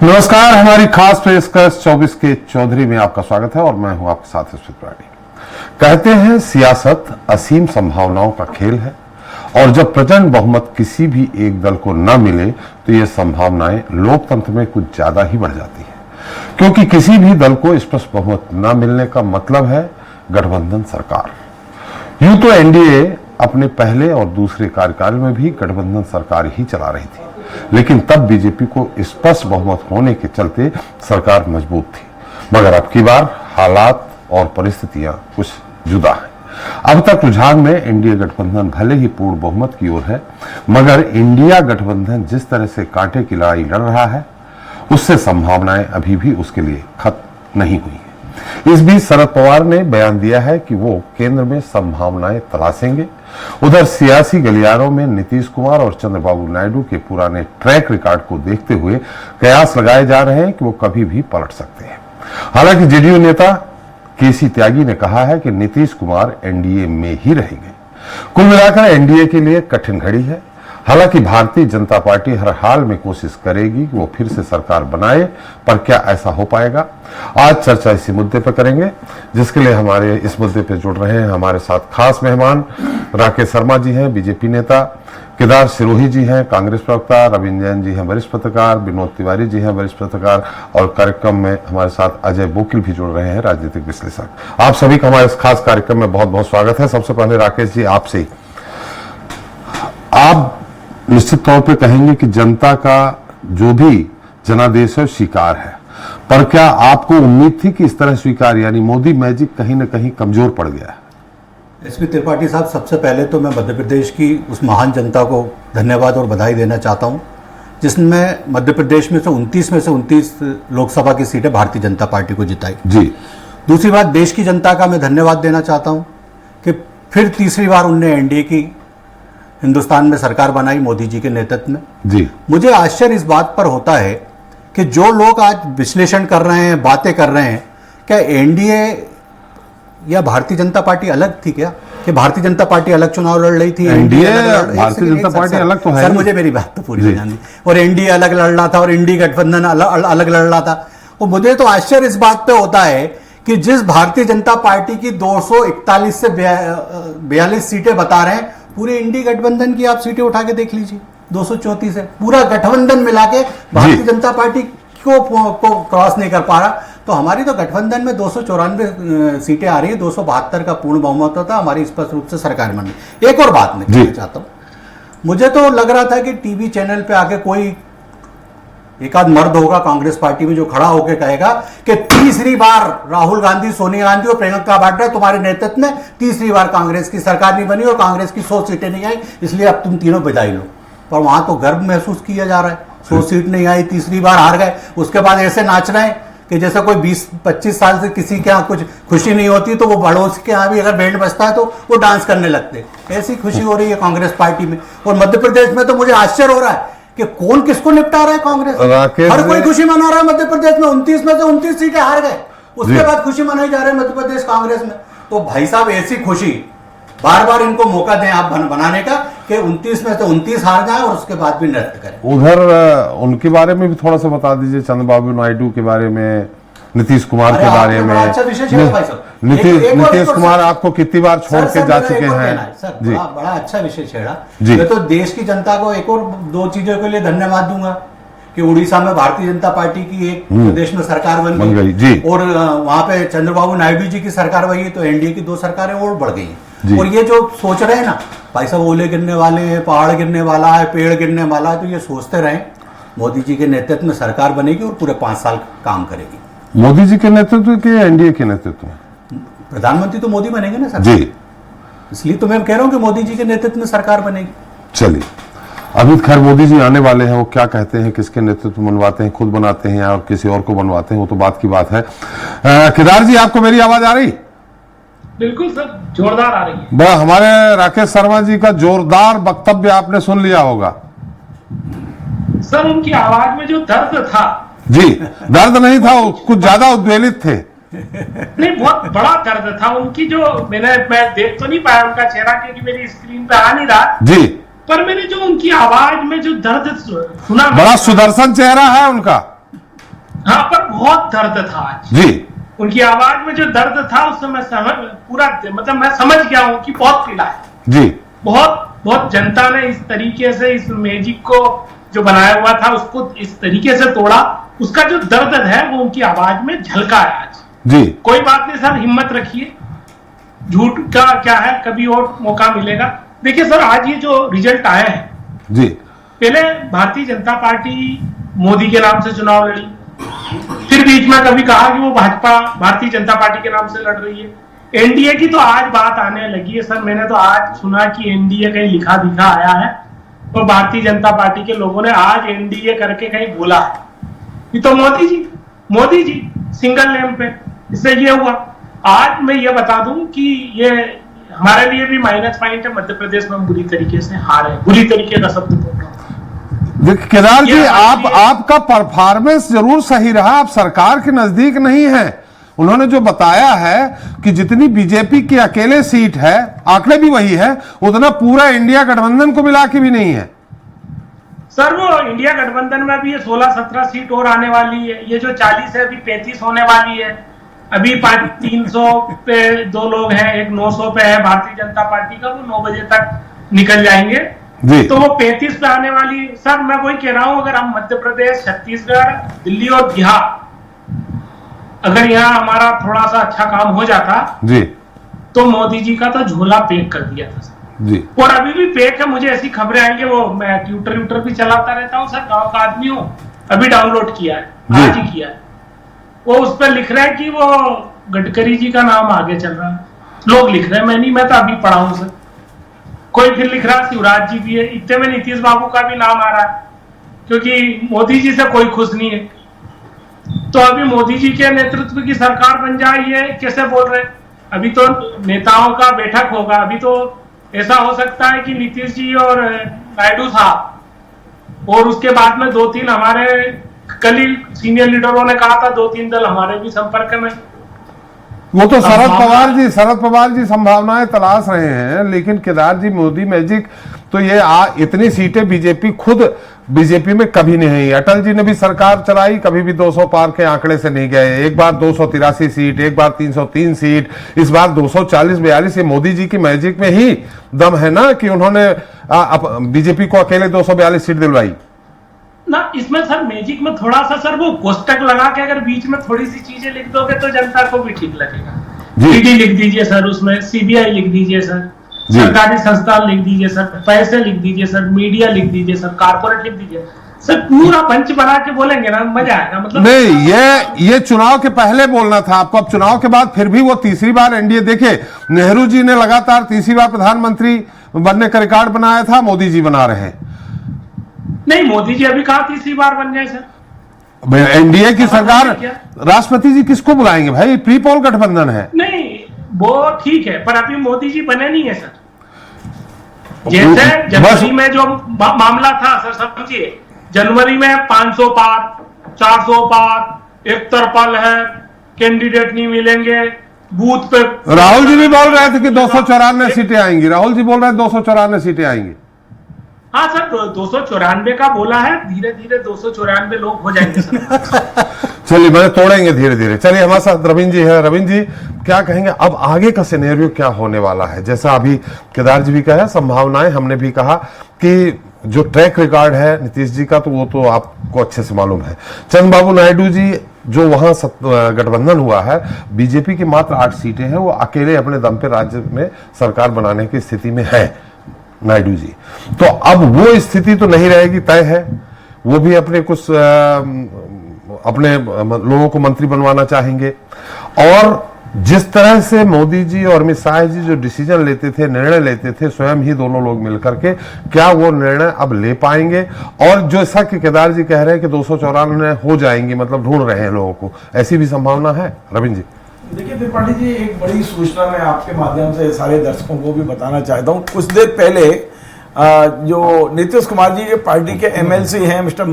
नमस्कार, हमारी खास पेशकश 24 के चौधरी में आपका स्वागत है और मैं हूं आपके साथ स्मित प्राणी। कहते हैं सियासत असीम संभावनाओं का खेल है और जब प्रचंड बहुमत किसी भी एक दल को न मिले तो ये संभावनाएं लोकतंत्र में कुछ ज्यादा ही बढ़ जाती है, क्योंकि किसी भी दल को स्पष्ट बहुमत न मिलने का मतलब है गठबंधन सरकार। यूं तो एनडीए अपने पहले और दूसरे कार्यकाल में भी गठबंधन सरकार ही चला रही थी, लेकिन तब बीजेपी को स्पष्ट बहुमत होने के चलते सरकार मजबूत थी। मगर अब की बार हालात और परिस्थितियां कुछ जुदा हैं। अब तक रुझान में एनडीए गठबंधन भले ही पूर्ण बहुमत की ओर है, मगर इंडिया गठबंधन जिस तरह से कांटे की लड़ाई लड़ रहा है उससे संभावनाएं अभी भी उसके लिए खत्म नहीं हुई है। इस बीच शरद पवार ने बयान दिया है कि वो केंद्र में संभावनाएं तलाशेंगे। उधर सियासी गलियारों में नीतीश कुमार और चंद्रबाबू नायडू के पुराने ट्रैक रिकॉर्ड को देखते हुए कयास लगाए जा रहे हैं कि वो कभी भी पलट सकते हैं। हालांकि जेडीयू नेता केसी त्यागी ने कहा है कि नीतीश कुमार एनडीए में ही रहेंगे। कुल मिलाकर एनडीए के लिए कठिन घड़ी है। हालांकि भारतीय जनता पार्टी हर हाल में कोशिश करेगी कि वो फिर से सरकार बनाए, पर क्या ऐसा हो पाएगा? आज चर्चा इसी मुद्दे पर करेंगे, जिसके लिए हमारे इस मुद्दे पर जुड़ रहे हैं हमारे साथ खास मेहमान राकेश शर्मा जी हैं, बीजेपी नेता, केदार सिरोही जी हैं, कांग्रेस प्रवक्ता, रविंद्र जैन जी हैं, वरिष्ठ पत्रकार, विनोद तिवारी जी हैं, वरिष्ठ पत्रकार, और कार्यक्रम में हमारे साथ अजय बोकिल भी जुड़ रहे हैं, राजनीतिक विश्लेषक। आप सभी का हमारे इस खास कार्यक्रम में बहुत बहुत स्वागत है। सबसे पहले राकेश जी, आपसे आप निश्चित तौर पे कहेंगे कि जनता का जो भी जनादेश है स्वीकार है, पर क्या आपको उम्मीद थी कि इस तरह स्वीकार, यानी मोदी मैजिक कहीं ना कहीं कमजोर पड़ गया है? एसपी त्रिपाठी साहब, सबसे पहले तो मैं मध्य प्रदेश की उस महान जनता को धन्यवाद और बधाई देना चाहता हूं, जिसने मध्य प्रदेश में से 29 लोकसभा की सीटें भारतीय जनता पार्टी को जिताई जी। दूसरी बात, देश की जनता का मैं धन्यवाद देना चाहता हूं कि फिर तीसरी बार उनने एनडीए की हिंदुस्तान में सरकार बनाई मोदी जी के नेतृत्व में जी। मुझे आश्चर्य इस बात पर होता है कि जो लोग आज विश्लेषण कर रहे हैं, बातें कर रहे हैं, क्या एनडीए या भारतीय जनता पार्टी अलग थी क्या? कि भारतीय जनता पार्टी अलग चुनाव लड़ रही थी, एनडीए भारतीय जनता पार्टी अलग तो है। सर, मुझे मेरी बात तो पूरी हो जानी। और एनडीए अलग लड़ रहा था और इंडी गठबंधन अलग लड़ रहा था। और मुझे तो आश्चर्य इस बात पे होता है कि जिस भारतीय जनता पार्टी की 241 से 42 सीटें बता रहे हैं, पूरे इंडी गठबंधन की आप सीटें उठा के देख लीजिए, 234 है। पूरा गठबंधन मिला के भारतीय जनता पार्टी को क्रॉस नहीं कर पा रहा। तो हमारी तो गठबंधन में 294 सीटें आ रही है, 272 का पूर्ण बहुमत होता, हमारी स्पष्ट रूप से सरकार बन रही। एक और बात मैं कहना चाहता हूं, मुझे तो लग रहा था कि टीवी चैनल पे आके कोई एक आध मर्द होगा कांग्रेस पार्टी में जो खड़ा होकर कहेगा कि तीसरी बार राहुल गांधी, सोनिया गांधी और प्रियंका वाड्रा तुम्हारे नेतृत्व में तीसरी बार कांग्रेस की सरकार नहीं बनी और कांग्रेस की 100 सीटें नहीं आई, इसलिए अब तुम तीनों बधाई लो। पर वहां तो गर्व महसूस किया जा रहा है, 100 सीट नहीं आई, तीसरी बार हार गए। उसके बाद ऐसे नाच रहे हैं कि जैसे कोई 20-25 साल से किसी के यहाँ कुछ खुशी नहीं होती तो वो पड़ोस के यहाँ भी अगर बैंड बजता है तो वो डांस करने लगते। ऐसी खुशी हो रही है कांग्रेस पार्टी में। और मध्य प्रदेश में तो मुझे आश्चर्य हो रहा है कि कौन किसको निपटा रहा है कांग्रेस। हर कोई खुशी मना रहा है मध्य प्रदेश में, 29 में से 29 सीटें हार गए, उसके बाद खुशी मनाई जा रही है मध्य प्रदेश कांग्रेस में। तो भाई साहब, ऐसी खुशी बार बार इनको मौका दें आप बनाने का कि 29 में से 29 हार जाए और उसके बाद भी नृत्य करें। उधर उनके बारे में भी थोड़ा सा बता दीजिए, चंद्रबाबू नायडू के बारे में, नीतीश कुमार के बारे में। अच्छा विषय छेड़ा भाई साहब। नीतीश कुमार आपको कितनी बार छोड़ के जा चुके हैं? सर, बड़ा अच्छा विषय छेड़ा। मैं तो देश की जनता को एक और 2 चीजों के लिए धन्यवाद दूंगा कि उड़ीसा में भारतीय जनता पार्टी की एक प्रदेश में सरकार बन गई जी, और वहां पे चंद्रबाबू नायडू जी की सरकार बनी, तो एनडीए की 2 सरकारें और बढ़ गई हैं। और ये जो सोच रहे हैं ना भाई साहब, ओले गिरने वाले हैं, पहाड़ गिरने वाला है, पेड़ गिरने वाला है, तो ये सोचते रहे मोदी जी के नेतृत्व में सरकार बनेगी और पूरे 5 साल काम करेगी। मोदी जी के नेतृत्व के एनडीए के नेतृत्व में प्रधानमंत्री तो मोदी बनेंगे ना सर जी, इसलिए तो मैं कह रहा हूं कि मोदी जी के नेतृत्व में सरकार बनेगी। चलिए, अभी खैर मोदी जी आने वाले हैं, वो क्या कहते हैं, किसके नेतृत्व बनवाते हैं, खुद बनाते हैं और किसी और को बनवाते हैं, वो तो बात की बात है। केदार जी, आपको मेरी आवाज आ रही? बिल्कुल सर, जोरदार आ रही है। बड़ा, हमारे राकेश शर्मा जी का जोरदार वक्तव्य आपने सुन लिया होगा। सर, उनकी आवाज में जो दर्द था जी, दर्द नहीं था, कुछ ज्यादा उद्वेलित थे। नहीं, बहुत बड़ा दर्द था उनकी, जो मैं देख तो नहीं पाया उनका चेहरा क्योंकि मेरी स्क्रीन पे आ नहीं रहा जी, पर मैंने जो उनकी आवाज में जो दर्द सुना, बड़ा सुदर्शन चेहरा है उनका। हाँ, पर बहुत दर्द था आज जी उनकी आवाज में, जो दर्द था उससे मैं मतलब मैं समझ गया हूं कि बहुत पीड़ा है जी। बहुत बहुत। जनता ने इस तरीके से इस मैजिक को जो बनाया हुआ था उसको इस तरीके से तोड़ा, उसका जो दर्द है वो उनकी आवाज में झलका है आज। जी कोई बात नहीं सर, हिम्मत रखिए, झूठ का क्या है, कभी और मौका मिलेगा। देखिए सर, आज ये जो रिजल्ट आया है जी। पहले भारतीय जनता पार्टी मोदी के नाम से चुनाव लड़ी, फिर बीच में कभी कहा कि वो भाजपा भारतीय जनता पार्टी के नाम से लड़ रही है। एनडीए की तो आज बात आने लगी है सर। मैंने तो आज सुना कि एनडीए कहीं लिखा दिखा आया है और भारतीय जनता पार्टी के लोगों ने आज एनडीए करके कहीं बोला है। ये तो मोदी जी सिंगल नेम पे, इससे ये हुआ। आज मैं ये बता दूं कि ये हमारे लिए भी माइनस पॉइंट है। मध्य प्रदेश में हम बुरी तरीके से हारे, बुरी तरीके का शब्द बोल रहा हूं। देखिए केदार जी, आपका परफॉर्मेंस जरूर सही रहा, आप सरकार के नजदीक नहीं है। उन्होंने जो बताया है कि जितनी बीजेपी की अकेले सीट है, आंकड़े भी वही है, उतना पूरा इंडिया गठबंधन को मिला के भी नहीं है सर। वो इंडिया गठबंधन में भी ये 16-17 सीट और आने वाली है। ये जो 40 है अभी 35 होने वाली है। अभी 300 पे 2 लोग हैं, एक 900 पे है भारतीय जनता पार्टी का, वो 9 बजे तक निकल जाएंगे जी। तो वो 35 पे आने वाली है। सर मैं वही कह रहा हूं, अगर हम मध्य प्रदेश, छत्तीसगढ़, दिल्ली और बिहार, अगर यहाँ हमारा थोड़ा सा अच्छा काम हो जाता जी, तो मोदी जी का तो झोला पैक कर दिया था सर। जी। और अभी भी पैक है। मुझे ऐसी खबरें आएंगे, वो मैं ट्विटर भी चलाता रहता हूँ सर, गांव का आदमी हूँ, अभी डाउनलोड किया है, आज ही किया है। वो उस पर लिख रहा है कि वो गडकरी जी का नाम आगे चल रहा है। लोग लिख रहे हैं, मैं तो अभी पढ़ा हूं सर। कोई फिर लिख रहा है शिवराज जी भी है, इतने में नीतीश बाबू का भी नाम आ रहा है, क्योंकि मोदी जी से कोई खुश नहीं है। तो अभी मोदी जी के नेतृत्व की सरकार बन जाए, ये कैसे बोल रहे हैं? अभी तो नेताओं का बैठक होगा। अभी तो ऐसा हो सकता है कि नीतीश जी और नायडू साहब, और उसके बाद में 2-3 हमारे कल ही सीनियर लीडरों ने कहा था 2-3 दल हमारे भी संपर्क में। वो तो शरद पवार जी संभावनाएं तलाश रहे हैं, लेकिन केदार जी मोदी मैजिक तो ये इतनी सीटें बीजेपी खुद बीजेपी में कभी नहीं। अटल जी ने भी सरकार चलाई, कभी भी 200 पार के आंकड़े से नहीं गए। एक बार 283 सीट, एक बार 303 सीट, इस बार 240-42। ये मोदी जी की मैजिक में ही दम है ना कि उन्होंने बीजेपी को अकेले 242 सीट दिलवाई ना। इसमें सर मैजिक में थोड़ा सा सर वो कोष्टक लगा के अगर बीच में थोड़ी सी चीजें लिख दोगे तो जनता को भी ठीक लगेगा। ईडी लिख दीजिए सर, उसमें सीबीआई लिख दीजिए सर, सरकारी संस्थान लिख दीजिए सर, पैसे लिख दीजिए सर, मीडिया लिख दीजिए सर, कारपोरेट लिख दीजिए सर, पूरा पंच बना के बोलेंगे ना, मजा आएगा। मतलब नहीं, ये चुनाव के पहले बोलना था आपको। अब चुनाव के बाद फिर भी वो तीसरी बार एनडीए, देखे नेहरू जी ने लगातार तीसरी बार प्रधानमंत्री बनने का रिकॉर्ड बनाया था, मोदी जी बना रहे हैं। नहीं, मोदी जी अभी कहा तीसरी बार बन जाए सर। एनडीए की सरकार, राष्ट्रपति जी किसको बुलाएंगे भाई? प्री पोल गठबंधन है। नहीं वो ठीक है, पर अभी मोदी जी बने नहीं है सर। जैसे जनवरी में जो मामला था सर, समझिए जनवरी में 500 पार, 400 पार, एक तरफा है, कैंडिडेट नहीं मिलेंगे, बूथ पे। राहुल जी भी बोल रहे थे कि 294 सीटें आएंगी। राहुल जी बोल रहे हैं 294 सीटें आएंगी। हाँ सर, 294 का बोला है, धीरे धीरे 294 लोग हो जाएंगे सर। चलिए मैंने तोड़ेंगे धीरे धीरे। चलिए हमारे साथ रविंद्र जी है। रविंद्र जी क्या कहेंगे, अब आगे का सिनेरियो क्या होने वाला है? जैसा अभी केदार जी भी कहा, संभावनाएं हमने भी कहा कि जो ट्रैक रिकॉर्ड है नीतीश जी का, तो वो तो आपको अच्छे से मालूम है। चंद्रबाबू नायडू जी जो वहां गठबंधन हुआ है, बीजेपी की मात्र 8 सीटें हैं, वो अकेले अपने दम पे राज्य में सरकार बनाने की स्थिति में है नायडू जी। तो अब वो स्थिति तो नहीं रहेगी, तय है। वो भी अपने कुछ अपने लोगों को मंत्री बनवाना चाहेंगे। और जिस तरह से मोदी जी और अमित शाह जी जो डिसीजन लेते थे, निर्णय लेते थे, स्वयं ही दोनों लोग मिलकर के, क्या वो निर्णय अब ले पाएंगे? और जो ऐसा कि केदार जी कह रहे हैं कि 294 हो जाएंगी, मतलब ढूंढ रहे हैं लोगों को, ऐसी भी संभावना है? रविंद्र जी देखिए त्रिपाठी जी, एक बड़ी सूचना मैं आपके माध्यम से सारे दर्शकों को भी बताना चाहता हूँ। कुछ देर पहले जो नीतीश कुमार जी के पार्टी के एमएलसी हैं मिस्टर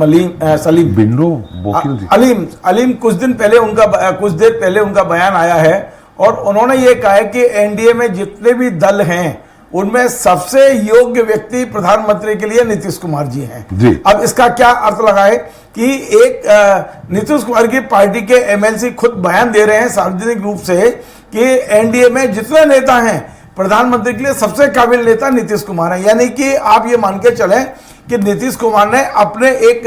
सलीम बिंडो अलीम, कुछ देर पहले उनका बयान आया है और उन्होंने ये कहा है कि एनडीए में जितने भी दल हैं उनमें सबसे योग्य व्यक्ति प्रधानमंत्री के लिए नीतीश कुमार जी हैं। जी। अब इसका क्या अर्थ लगाए कि एक नीतीश कुमार की पार्टी के एमएलसी खुद बयान दे रहे हैं सार्वजनिक रूप से कि एनडीए में जितने नेता हैं प्रधानमंत्री के लिए सबसे काबिल नेता नीतीश कुमार है। यानी कि आप ये मान के चलें कि नीतीश कुमार ने अपने एक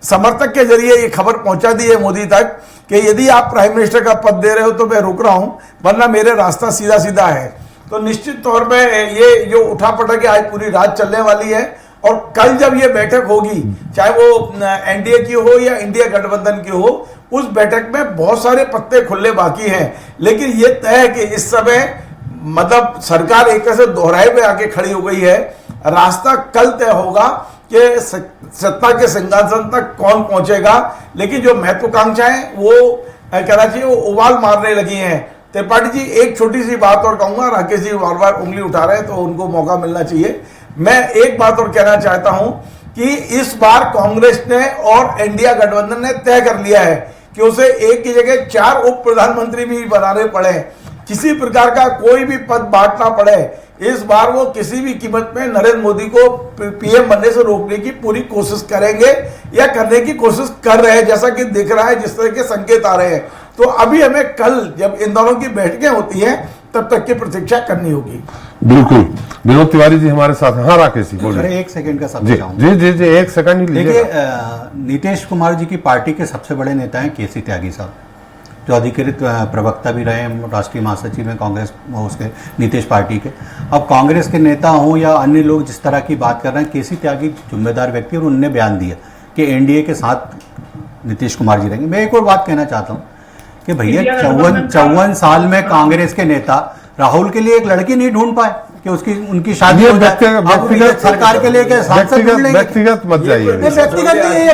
समर्थक के जरिए ये खबर पहुंचा दी है मोदी तक कि यदि आप प्राइम मिनिस्टर का पद दे रहे हो तो मैं रुक रहा हूं, वरना मेरे रास्ता सीधा सीधा है। तो निश्चित तौर पे ये जो उठापटक है आज पूरी रात चलने वाली है, और कल जब ये बैठक होगी, चाहे वो एनडीए की हो या इंडिया गठबंधन की हो, उस बैठक में बहुत सारे पत्ते खुलने बाकी हैं। लेकिन ये तय है कि इस समय मतलब सरकार एक तरह से दोहराए पे आके खड़ी हो गई है। रास्ता कल तय होगा कि सत्ता के सिंहासन तक कौन पहुंचेगा, लेकिन जो महत्वाकांक्षा है वो कहना चाहिए वो उबाल मारने लगी हैं। त्रिपाठी जी, एक छोटी सी बात और कहूंगा, राकेश जी बार बार उंगली उठा रहे हैं तो उनको मौका मिलना चाहिए। मैं एक बात और कहना चाहता हूं कि इस बार कांग्रेस ने और इंडिया गठबंधन ने तय कर लिया है कि उसे एक की जगह 4 उप प्रधानमंत्री भी बनाने पड़े, किसी प्रकार का कोई भी पद बांटना पड़े। इस बार वो किसी भी कीमत में नरेंद्र मोदी को पीएम बनने से रोकने की पूरी कोशिश करेंगे या करने की कोशिश कर रहे हैं, जैसा कि दिख रहा है, जिस तरह के संकेत आ रहे हैं। तो अभी हमें कल जब इन दोनों की बैठकें होती हैं तब तक की प्रतीक्षा करनी होगी। बिल्कुल। विनोद तिवारी जी हमारे साथ हैं। हाँ राकेश जी बोलिए। अरे एक सेकंड का सब जी जी जी जी, एक सेकंड ही लीजिए। देखिए, नीतीश कुमार जी की पार्टी के सबसे बड़े नेता हैं केसी त्यागी साहब, जो अधिकृत प्रवक्ता भी रहे हैं, राष्ट्रीय महासचिव हैं कांग्रेस उसके नीतीश पार्टी के। अब कांग्रेस के नेता हों या अन्य लोग जिस तरह की बात कर रहे हैं, केसी त्यागी जिम्मेदार व्यक्ति और उनने बयान दिया कि एनडीए के साथ नीतीश कुमार जी रहेंगे। मैं एक और बात कहना चाहता हूं कि भैया 54 साल में कांग्रेस के नेता राहुल के लिए एक लड़की नहीं ढूंढ पाए कि उसकी उनकी शादी हो जाए। व्यक्तिगत सरकार के लिए व्यक्तिगत मत जाइए। व्यक्तिगत नहीं है,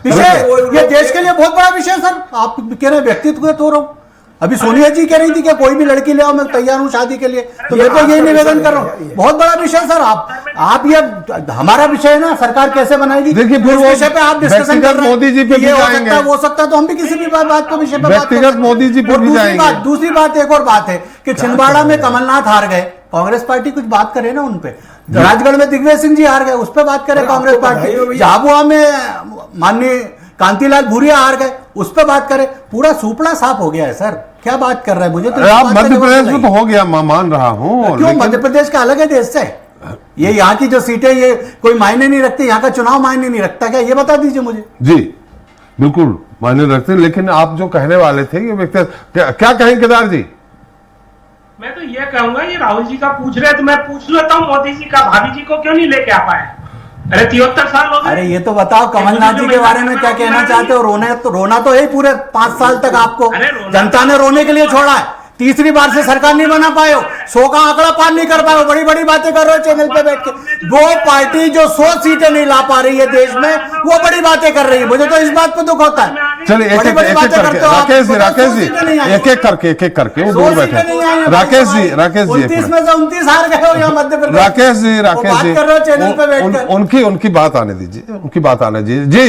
विषय ये देश के लिए बहुत बड़ा विषय। सर आप कह रहे हैं व्यक्तित्व तो रहो, अभी सोनिया जी कह रही थी कि कोई भी लड़की ले आओ, मैं तैयार हूं शादी के लिए। तो मैं तो यही निवेदन कर रहा हूं, बहुत बड़ा विषय सर। आप ये हमारा विषय है ना, सरकार कैसे बनाएगी, देखिए फिर वो विषय पे आप डिस्कशन कर रहे हैं। मोदी जी पे भी जाएंगे, हो सकता है तो हम भी किसी भी बात को विषय पे व्यक्तिगत मोदी जी पे भी जाएंगे। दूसरी बात एक और बात है कि छिंदवाड़ा में कमलनाथ हार गए, कांग्रेस पार्टी कुछ बात करे ना उनपे। राजगढ़ में दिग्विजय सिंह जी हार गए, उस पर बात करे कांग्रेस पार्टी। झाबुआ में माननीय कांतिलाल भूरिया हार गए, उस पर बात करें। पूरा सुपड़ा साफ हो गया है सर, क्या बात कर रहे हैं? मुझे तो आप मध्य प्रदेश में तो हो गया, मैं मान रहा हूं। क्यों मध्य प्रदेश का अलग है देश से? ये यहाँ की जो सीटें ये कोई मायने नहीं रखती, यहाँ का चुनाव मायने नहीं रखता क्या? ये बता दीजिए मुझे। जी बिल्कुल मायने रखते, लेकिन आप जो कहने वाले थे ये व्यक्ति क्या कहें केदार जी? मैं तो ये कहूंगा, ये राहुल जी का पूछ रहे तो मैं पूछ लेता हूँ, मोदी जी का भाभी जी को क्यों नहीं लेके आ पाए? अरे 73 साल हो गए। अरे ये तो बताओ कमलनाथ जी के बारे में क्या कहना चाहते हो? रोना तो है पूरे 5 साल तक आपको जनता ने रोने के लिए छोड़ा है। तीसरी बार से सरकार नहीं बना पाए हो, 100 का आंकड़ा पार नहीं कर पाए हो, बड़ी बड़ी बातें कर रहे हो चैनल पे बैठ के। वो पार्टी जो 100 सीटें नहीं ला पा रही है देश में, वो बड़ी बातें कर रही है। मुझे तो इस बात पे दुख होता है। चलिए एक एक करके राकेश जी एक एक करके वो दूर बैठे। राकेश जी 29 में से 29 हार गए हो यहाँ मध्य प्रदेश। राकेश जी कर रहे हो चैनल पे बैठकर। उनकी बात आने दीजिए, उनकी बात आने दीजिए जी।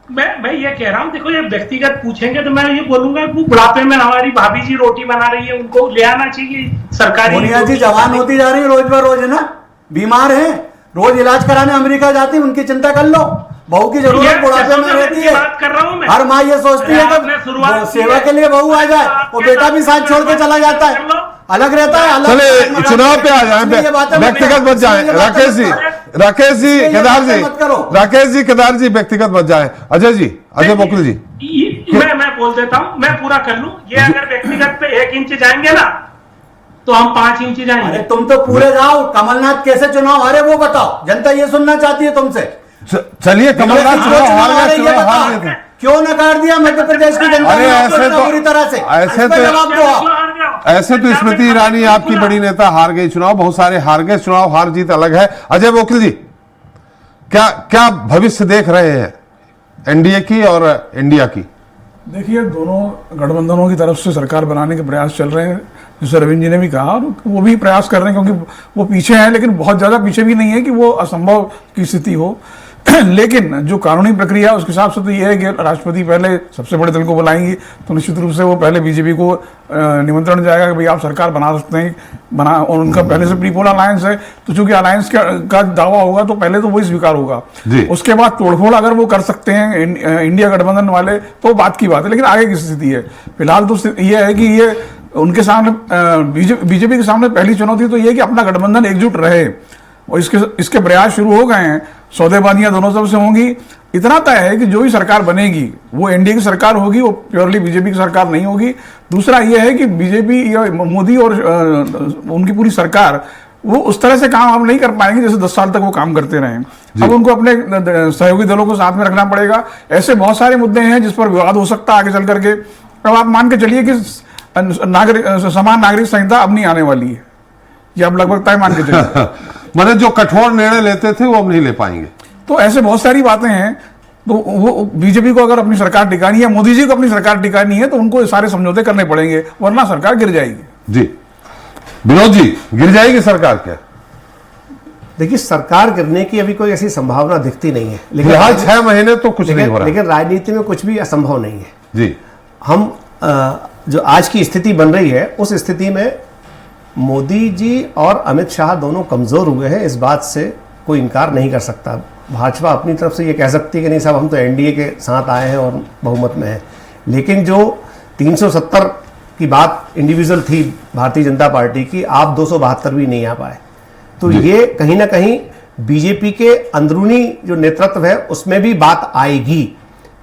मैं ये कह रहा हूँ, देखो ये व्यक्तिगत पूछेंगे तो मैं ये बोलूंगा कि बुढ़ापे में हमारी भाभी जी रोटी बना रही है, उनको ले आना चाहिए सरकारी। सोनिया जी जवान होती जा रही है रोज ब रोज, है ना, बीमार है, रोज इलाज कराने अमेरिका जाती, उनकी चिंता कर लो। बहू की जरूरत बुढ़ापे में रहती है। बात कर रहा हूँ मैं। हर माँ ये सोचती है कि सेवा के लिए बहू आ जाए, और बेटा भी साथ छोड़ के चला जाता है, अलग रहता है। अलग चले चुनाव पे आ जाए, व्यक्तिगत मत जाए। राकेश जी केदार जी, राकेश जी केदार जी व्यक्तिगत मत जाए। अजय जी, अजय मुकुल जी, मैं बोल देता हूँ, मैं पूरा कर लूं। ये अगर व्यक्तिगत पे 1 इंच जाएंगे ना तो हम 5 इंच जाएंगे। अरे तुम तो पूरे जाओ, कमलनाथ कैसे चुनाव हारे वो बताओ, जनता ये सुनना चाहती है तुमसे। चलिए कमलनाथ चुनाव हार गए, क्यों नकार दिया मध्य प्रदेश की जनता ने आपको पूरी तरह से? ऐसे तो स्मृति ईरानी आपकी बड़ी नेता हार गई चुनाव, बहुत सारे हार गए चुनाव, हार जीत अलग है। अजय वकील जी, क्या भविष्य देख रहे हैं एनडीए की और इंडिया की? देखिए, दोनों गठबंधनों की तरफ से सरकार बनाने के प्रयास चल रहे हैं, जैसे रविंद्र जी ने भी कहा, और वो भी प्रयास कर रहे हैं, क्योंकि वो पीछे हैं, लेकिन बहुत ज्यादा पीछे भी नहीं है कि वो असंभव की स्थिति हो। लेकिन जो कानूनी प्रक्रिया है उसके हिसाब से तो ये है कि राष्ट्रपति पहले सबसे बड़े दल को बुलाएंगे, तो निश्चित रूप से वो पहले बीजेपी को निमंत्रण जाएगा कि भाई आप सरकार बना सकते हैं, और उनका पहले से प्रीपोल अलायंस है, तो चूंकि अलायंस का दावा होगा तो पहले तो वही स्वीकार होगा। उसके बाद तोड़फोड़ अगर वो कर सकते हैं इंडिया गठबंधन वाले तो बात की बात है, लेकिन आगे की स्थिति है फिलहाल तो ये है कि ये उनके सामने बीजेपी के सामने पहली चुनौती तो ये है कि अपना गठबंधन एकजुट रहे, और इसके प्रयास शुरू हो गए हैं, सौदेबाजियां दोनों तरफ से होंगी। इतना तय है कि जो भी सरकार बनेगी वो एनडीए की सरकार होगी, वो प्योरली बीजेपी की सरकार नहीं होगी। दूसरा ये है कि बीजेपी या मोदी और उनकी पूरी सरकार वो उस तरह से काम अब नहीं कर पाएंगे जैसे 10 साल तक वो काम करते रहे। अब उनको अपने सहयोगी दलों को साथ में रखना पड़ेगा। ऐसे बहुत सारे मुद्दे हैं जिस पर विवाद हो सकता है आगे चल करके। अब आप मान के चलिए कि समान नागरिक संहिता अब नहीं आने वाली है, ये अब लगभग तय मान के चलिए। मतलब जो कठोर निर्णय लेते थे वो अब नहीं ले पाएंगे। तो ऐसे बहुत सारी बातें हैं, तो वो बीजेपी को अगर अपनी सरकार टिकानी है, मोदी जी को अपनी सरकार टिकानी है, तो उनको सारे समझौते करने पड़ेंगे, वरना सरकार गिर जाएगी। जी विनोद जी, गिर जाएगी सरकार क्या? देखिए, सरकार गिरने की अभी कोई ऐसी संभावना दिखती नहीं है, लेकिन फिलहाल 6 महीने तो कुछ नहीं हो रहा, लेकिन राजनीति में कुछ भी असंभव नहीं है। जी, हम जो आज की स्थिति बन रही है उस स्थिति में मोदी जी और अमित शाह दोनों कमजोर हुए हैं, इस बात से कोई इनकार नहीं कर सकता। भाजपा अपनी तरफ से ये कह सकती है कि नहीं साहब हम तो एनडीए के साथ आए हैं और बहुमत में हैं, लेकिन जो 370 की बात इंडिविजुअल थी भारतीय जनता पार्टी की, आप 272 भी नहीं आ पाए। तो ये कहीं ना कहीं बीजेपी के अंदरूनी जो नेतृत्व है उसमें भी बात आएगी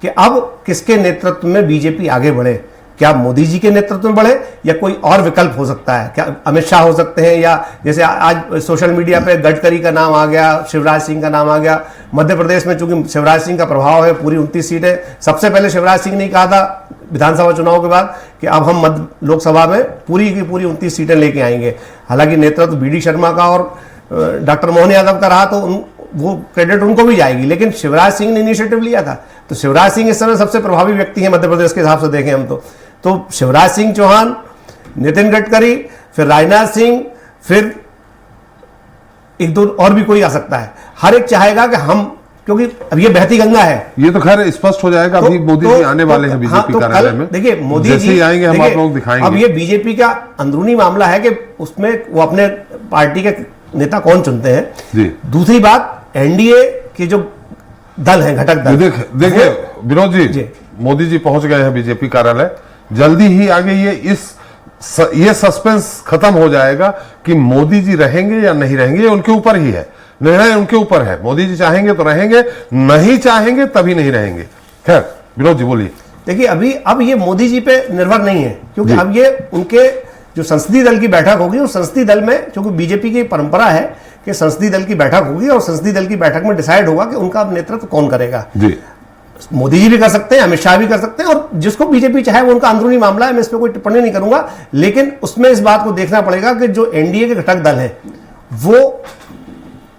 कि अब किसके नेतृत्व में बीजेपी आगे बढ़े। क्या मोदी जी के नेतृत्व में बढ़े या कोई और विकल्प हो सकता है? क्या अमित शाह हो सकते हैं, या जैसे आज सोशल मीडिया पे गडकरी का नाम आ गया, शिवराज सिंह का नाम आ गया। मध्य प्रदेश में चूंकि शिवराज सिंह का प्रभाव है, पूरी 29 सीटें, सबसे पहले शिवराज सिंह ने कहा था विधानसभा चुनाव के बाद कि अब हम मध्य लोकसभा में पूरी की पूरी 29 सीटें लेके आएंगे। हालांकि नेतृत्व बीडी शर्मा का और डॉक्टर मोहन यादव का रहा, तो वो क्रेडिट उनको भी जाएगी, लेकिन शिवराज सिंह ने इनिशिएटिव लिया था। तो शिवराज सिंह इस समय सबसे प्रभावी व्यक्ति हैं मध्य प्रदेश के हिसाब से देखें हम तो शिवराज सिंह चौहान, नितिन गडकरी, फिर राजनाथ सिंह, फिर एक दो और भी कोई आ सकता है। हर एक चाहेगा कि हम, क्योंकि अब ये बहती गंगा है, ये तो खैर स्पष्ट हो जाएगा। अभी मोदी जी आने वाले हैं बीजेपी कार्यालय में। देखिए मोदी जैसे जी ही आएंगे हम आप लोग दिखाएंगे। अब ये बीजेपी का अंदरूनी मामला है कि उसमें वो अपने पार्टी के नेता कौन चुनते हैं। दूसरी बात, एनडीए के जो दल हैं, घटक दल, देखिए विनोद जी, मोदी जी पहुंच गए हैं बीजेपी कार्यालय। जल्दी ही आगे ये सस्पेंस खत्म हो जाएगा कि मोदी जी रहेंगे या नहीं रहेंगे, ये उनके ऊपर ही है, निर्णय उनके ऊपर है। मोदी जी चाहेंगे तो रहेंगे, नहीं चाहेंगे तभी नहीं रहेंगे। खैर विनोद जी बोलिए। देखिए अब ये मोदी जी पे निर्भर नहीं है, क्योंकि अब ये उनके जो संसदीय दल की बैठक होगी, उस संसदीय दल में, क्योंकि बीजेपी की परंपरा है कि संसदीय दल की बैठक होगी और संसदीय दल की बैठक में डिसाइड होगा कि उनका नेतृत्व कौन करेगा। जी, मोदी जी भी कर सकते हैं, अमित शाह भी कर सकते हैं, और जिसको बीजेपी चाहे वो उनका अंदरूनी मामला है, मैं इस पर कोई टिप्पणी नहीं करूंगा। लेकिन उसमें इस बात को देखना पड़ेगा कि जो एनडीए के घटक दल हैं वो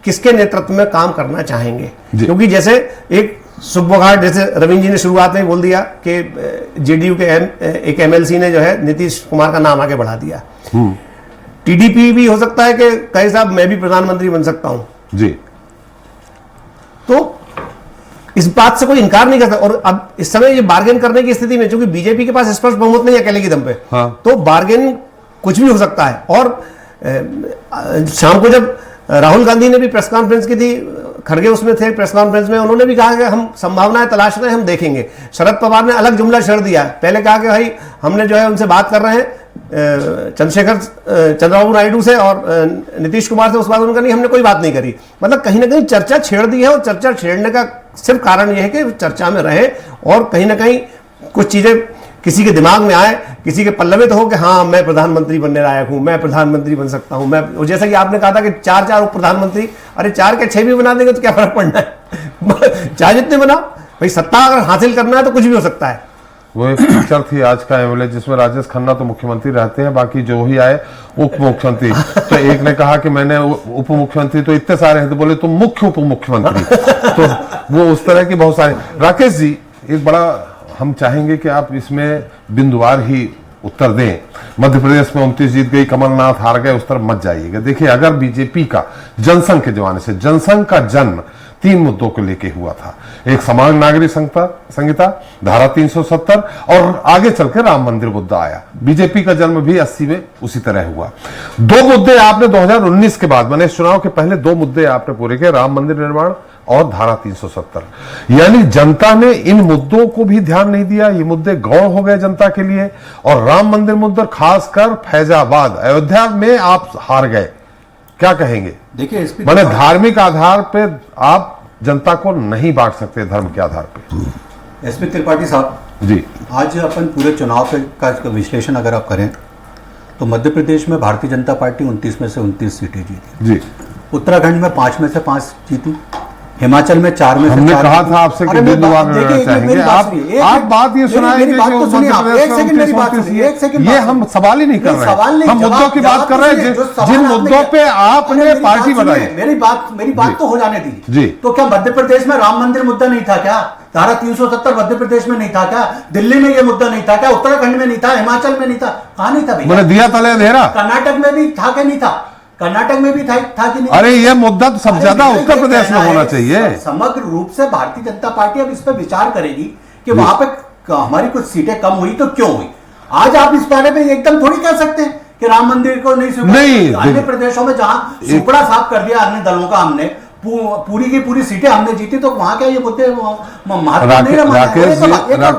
किसके नेतृत्व में काम करना चाहेंगे। क्योंकि जैसे एक सुखबुखार, जैसे रविंद्र जी ने शुरुआत में बोल दिया कि जेडीयू के एक एमएलसी ने जो है नीतीश कुमार का नाम आगे बढ़ा दिया। टीडीपी भी हो सकता है कि कहे साहब मैं भी प्रधानमंत्री बन सकता हूं जी। तो इस बात से कोई इनकार नहीं करता। और अब इस समय ये बार्गेन करने की स्थिति में, क्योंकि बीजेपी के पास स्पष्ट बहुमत नहीं है अकेले की दम पे, तो बार्गेन कुछ भी हो सकता है। और शाम को जब राहुल गांधी ने भी प्रेस कॉन्फ्रेंस की थी, खड़गे उसमें थे प्रेस कॉन्फ्रेंस में, उन्होंने भी कहा कि हम संभावनाएं तलाश रहे हैं, हम देखेंगे। शरद पवार ने अलग जुमला छेड़ दिया, पहले कहा कि भाई हमने जो है उनसे बात कर रहे हैं चंद्रबाबू नायडू से और नीतीश कुमार से, उस बाद उन्होंने नहीं, हमने कोई बात नहीं करी। मतलब कहीं ना कहीं चर्चा छेड़ दी है, और चर्चा छेड़ने का सिर्फ कारण यह है कि चर्चा में रहे और कहीं ना कहीं कुछ चीजें किसी के दिमाग में आए, किसी के पल्लवित हो कि हाँ मैं प्रधानमंत्री बनने लायक हूं, मैं प्रधानमंत्री बन सकता हूं। मैं, जैसा कि आपने कहा था कि 4 उप प्रधानमंत्री, अरे 4 के 6 भी बना देंगे तो क्या फर्क पड़ना है। चाहे जितने बनाओ भाई, सत्ता अगर हासिल करना है तो कुछ भी हो सकता है। वो एक पिक्चर थी आज का एमएलए जिसमें राजेश खन्ना तो मुख्यमंत्री रहते हैं, बाकी जो ही आए उप मुख्यमंत्री। तो एक ने कहा कि मैंने उप मुख्यमंत्री तो इतने सारे हैं, तो बोले तुम मुख्य उप मुख्यमंत्री। तो वो उस तरह की बहुत सारे। राकेश जी, एक बड़ा हम चाहेंगे कि आप इसमें बिंदुवार ही उत्तर दें। मध्य प्रदेश में 29 जीत गई, कमलनाथ हार गए, उस तरफ मत जाइएगा। देखिए, अगर बीजेपी का जनसंघ के जमाने से, जनसंघ का जन्म 3 मुद्दों को लेके हुआ था। एक समान नागरिक संहिता, धारा 370 और आगे चलकर राम मंदिर मुद्दा आया। बीजेपी का जन्म भी 80 में उसी तरह हुआ। 2 मुद्दे आपने 2019 के बाद, मैंने इस चुनाव के पहले 2 मुद्दे आपने पूरे किए, राम मंदिर निर्माण और धारा 370। यानी जनता ने इन मुद्दों को भी ध्यान नहीं दिया, ये मुद्दे गौण हो गए जनता के लिए। और राम मंदिर मुद्दा, खासकर फैजाबाद अयोध्या में आप हार गए, क्या कहेंगे? देखिए मैंने धार्मिक आधार पे आप जनता को नहीं बांट सकते, धर्म के आधार पे। एसपी त्रिपाठी साहब जी, आज अपन पूरे चुनाव का विश्लेषण अगर आप करें तो मध्य प्रदेश में भारतीय जनता पार्टी 29 में से 29 सीटें जीती, जी, उत्तराखंड में 5 में से 5 जीती, हिमाचल में 4 में से 4। हमने कहा था आपसे कि बिंदुवार में रहना चाहेंगे। आप बात ये सुनाएंगे मेरी बात तो सुनिए आप, एक सेकंड मेरी बात सुनिए, एक सेकंड। ये हम सवाल ही नहीं कर रहे हैं, हम मुद्दों की बात कर रहे हैं जिन मुद्दों पे आपने पार्टी बनाई। मेरी बात तो हो जाने दीजिए जी। तो क्या मध्य प्रदेश में राम मंदिर मुद्दा नहीं था क्या? धारा 370 मध्य प्रदेश में नहीं था क्या? दिल्ली में ये मुद्दा नहीं था क्या? उत्तराखंड में नहीं था? हिमाचल में नहीं था? कहां नहीं था भैया? मैंने दिया तले अंधेरा। कर्नाटक में भी था कि नहीं था? कर्नाटक में भी था कि नहीं? अरे ये मुद्दा तो सब ज्यादा उत्तर प्रदेश में होना चाहिए। समग्र रूप से भारतीय जनता पार्टी अब इस पर विचार करेगी कि वहां पे हमारी कुछ सीटें कम हुई तो क्यों हुई। आज आप इस बारे में एकदम थोड़ी कह सकते हैं कि राम मंदिर को नहीं स्वीकार। नहीं, अन्य प्रदेशों में जहां सुपड़ा साफ कर दिया अन्य दलों का, हमने पूरी की पूरी सीटें हमने जीती, तो वहां क्या ये मुद्दे महत्व नहीं रहा?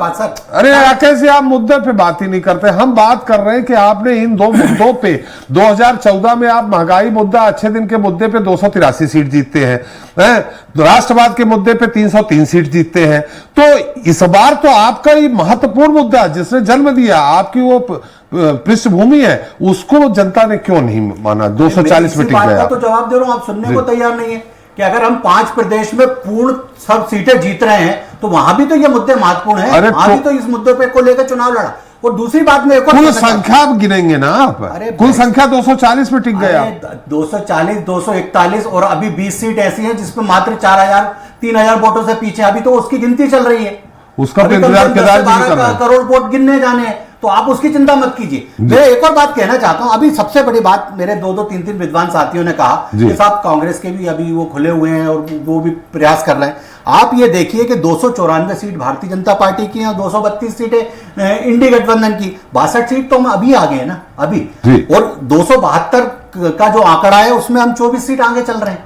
अरे राकेश जी, आप मुद्दे पे बात ही नहीं करते। हम बात कर रहे हैं कि आपने इन 2 मुद्दों पे 2014 में आप महंगाई मुद्दा, अच्छे दिन के मुद्दे पे 283 सीट जीतते हैं, राष्ट्रवाद के मुद्दे पे 303 सीट जीतते हैं। तो इस बार तो आपका ये महत्वपूर्ण मुद्दा जिसने जन्म दिया, आपकी वो पृष्ठभूमि है, उसको जनता ने क्यों नहीं माना? 240 में टिक गया। तो जवाब दे रहा हूं, आप सुनने को तैयार नहीं है कि अगर हम 5 प्रदेश में पूर्ण सब सीटें जीत रहे हैं तो वहां भी तो ये मुद्दे महत्वपूर्ण हैं। वहां भी तो इस मुद्दे पे को लेकर चुनाव लड़ा। और दूसरी बात में कुल संख्या आप गिनेंगे ना आप, कुल संख्या 240 में टिक गया। 240, 241 और अभी 20 सीट ऐसी हैं जिसमें मात्र 3,000 वोटों से पीछे, अभी तो उसकी गिनती चल रही है। उसका तो इंतजार केदार जी कर रहे हैं। करोड़ वोट गिनने जाने हैं, तो आप उसकी चिंता मत कीजिए। मैं एक और बात कहना चाहता हूं। अभी सबसे बड़ी बात, मेरे 2-2, 3-3 विद्वान साथियों ने कहा कि साहब कांग्रेस के भी अभी वो खुले हुए हैं और वो भी प्रयास कर रहे हैं। आप ये देखिए कि 294 सीट भारतीय जनता पार्टी की और 232 सीटें इंडी गठबंधन की। 62 सीट तो हम अभी आ गए ना, अभी। और 272 का जो आंकड़ा है उसमें हम 24 सीट आगे चल रहे हैं।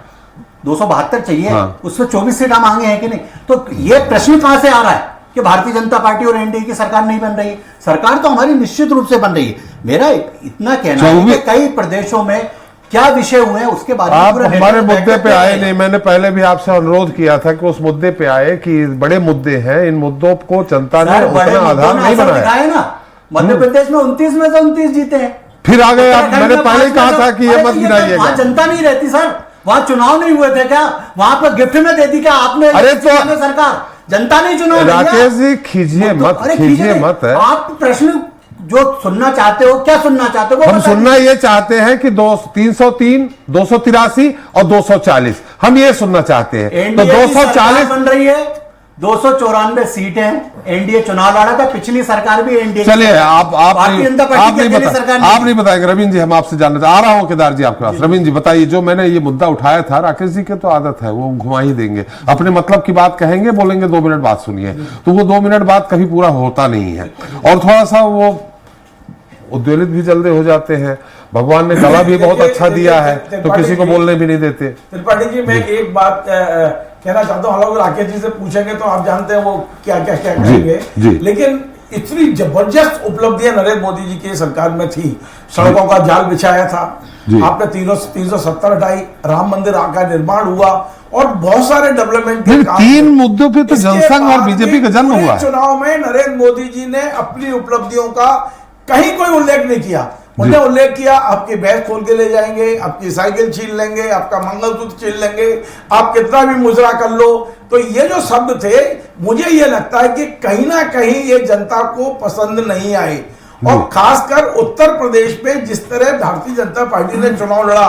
272 चाहिए, उसमें 24 सीट हम आगे हैं कि नहीं? तो ये प्रश्न कहां से आ रहा है कि भारतीय जनता पार्टी और एनडीए की सरकार नहीं बन रही है? सरकार तो हमारी निश्चित रूप से बन रही है। मेरा इतना कहना है कि कई प्रदेशों में क्या विषय हुए हैं उसके बारे में आप हमारे मुद्दे पे आए नहीं। मैंने पहले भी आपसे अनुरोध किया था कि उस मुद्दे पे आए कि बड़े मुद्दे हैं, इन मुद्दों को जनता ने उतना आधार नहीं बनाया ना। मध्य प्रदेश में 29 में से 29 जीते हैं, फिर आ गए आप। मैंने पहले ही कहा था कि ये मत गिनाइएगा। वहां जनता नहीं रहती सर, वहां चुनाव नहीं हुए थे क्या? वहां पर गिफ्ट में दे दी क्या आपने? अरे तो सरकार, जनता नहीं चुनाव। राकेश जी कीजिए मत, कीजिए मत है। आप प्रश्न जो सुनना चाहते हो, क्या सुनना चाहते हो? हम सुनना ये चाहते हैं कि 303, 283 और 240 हम ये सुनना चाहते हैं। तो 240 बन रही है, 294 सीटें हैं। एनडीए चुनाव लड़ा था, पिछली सरकार भी एनडीए। चलिए आप नहीं नहीं बताएंगे। रवीन जी, हम आपसे जानना आ रहा हूं केदार जी आपके पास। रवीन जी बताइए, जो मैंने ये मुद्दा उठाया था, राकेश जी के तो आदत है वो घुमा ही देंगे, अपने मतलब की बात कहेंगे, बोलेंगे 2 मिनट बात सुनिए, तो वो 2 मिनट बात कभी पूरा होता नहीं है और थोड़ा सा वो उद्वेलित भी जल्दी हो जाते हैं। भगवान ने गला भी बहुत अच्छा दिया है तो किसी को बोलने भी नहीं देते। त्रिपाठी जी, मैं एक बात कहना चाहता हूँ। हम लोग राकेश जी से पूछेंगे तो आप जानते हैं वो क्या क्या क्या कहेंगे, लेकिन इतनी जबरदस्त उपलब्धियां नरेंद्र मोदी जी की सरकार में थी। सड़कों का जाल बिछाया था आपने, 370 हटाई, राम मंदिर का निर्माण हुआ और बहुत सारे डेवलपमेंट के काम। 3 मुद्दों पे तो जनसंघ और बीजेपी का जन्म हुआ। चुनाव में नरेंद्र मोदी जी ने अपनी उपलब्धियों का कहीं कोई उल्लेख नहीं किया। उन्होंने उल्लेख किया आपकी बैग खोल के ले जाएंगे, आपकी साइकिल छीन लेंगे, आपका मंगलसूत्र छीन लेंगे, आप कितना भी मुजरा कर लो। तो ये जो शब्द थे, मुझे ये लगता है कि कहीं ना कहीं ये जनता को पसंद नहीं आए। और खासकर उत्तर प्रदेश में जिस तरह भारतीय जनता पार्टी ने चुनाव लड़ा,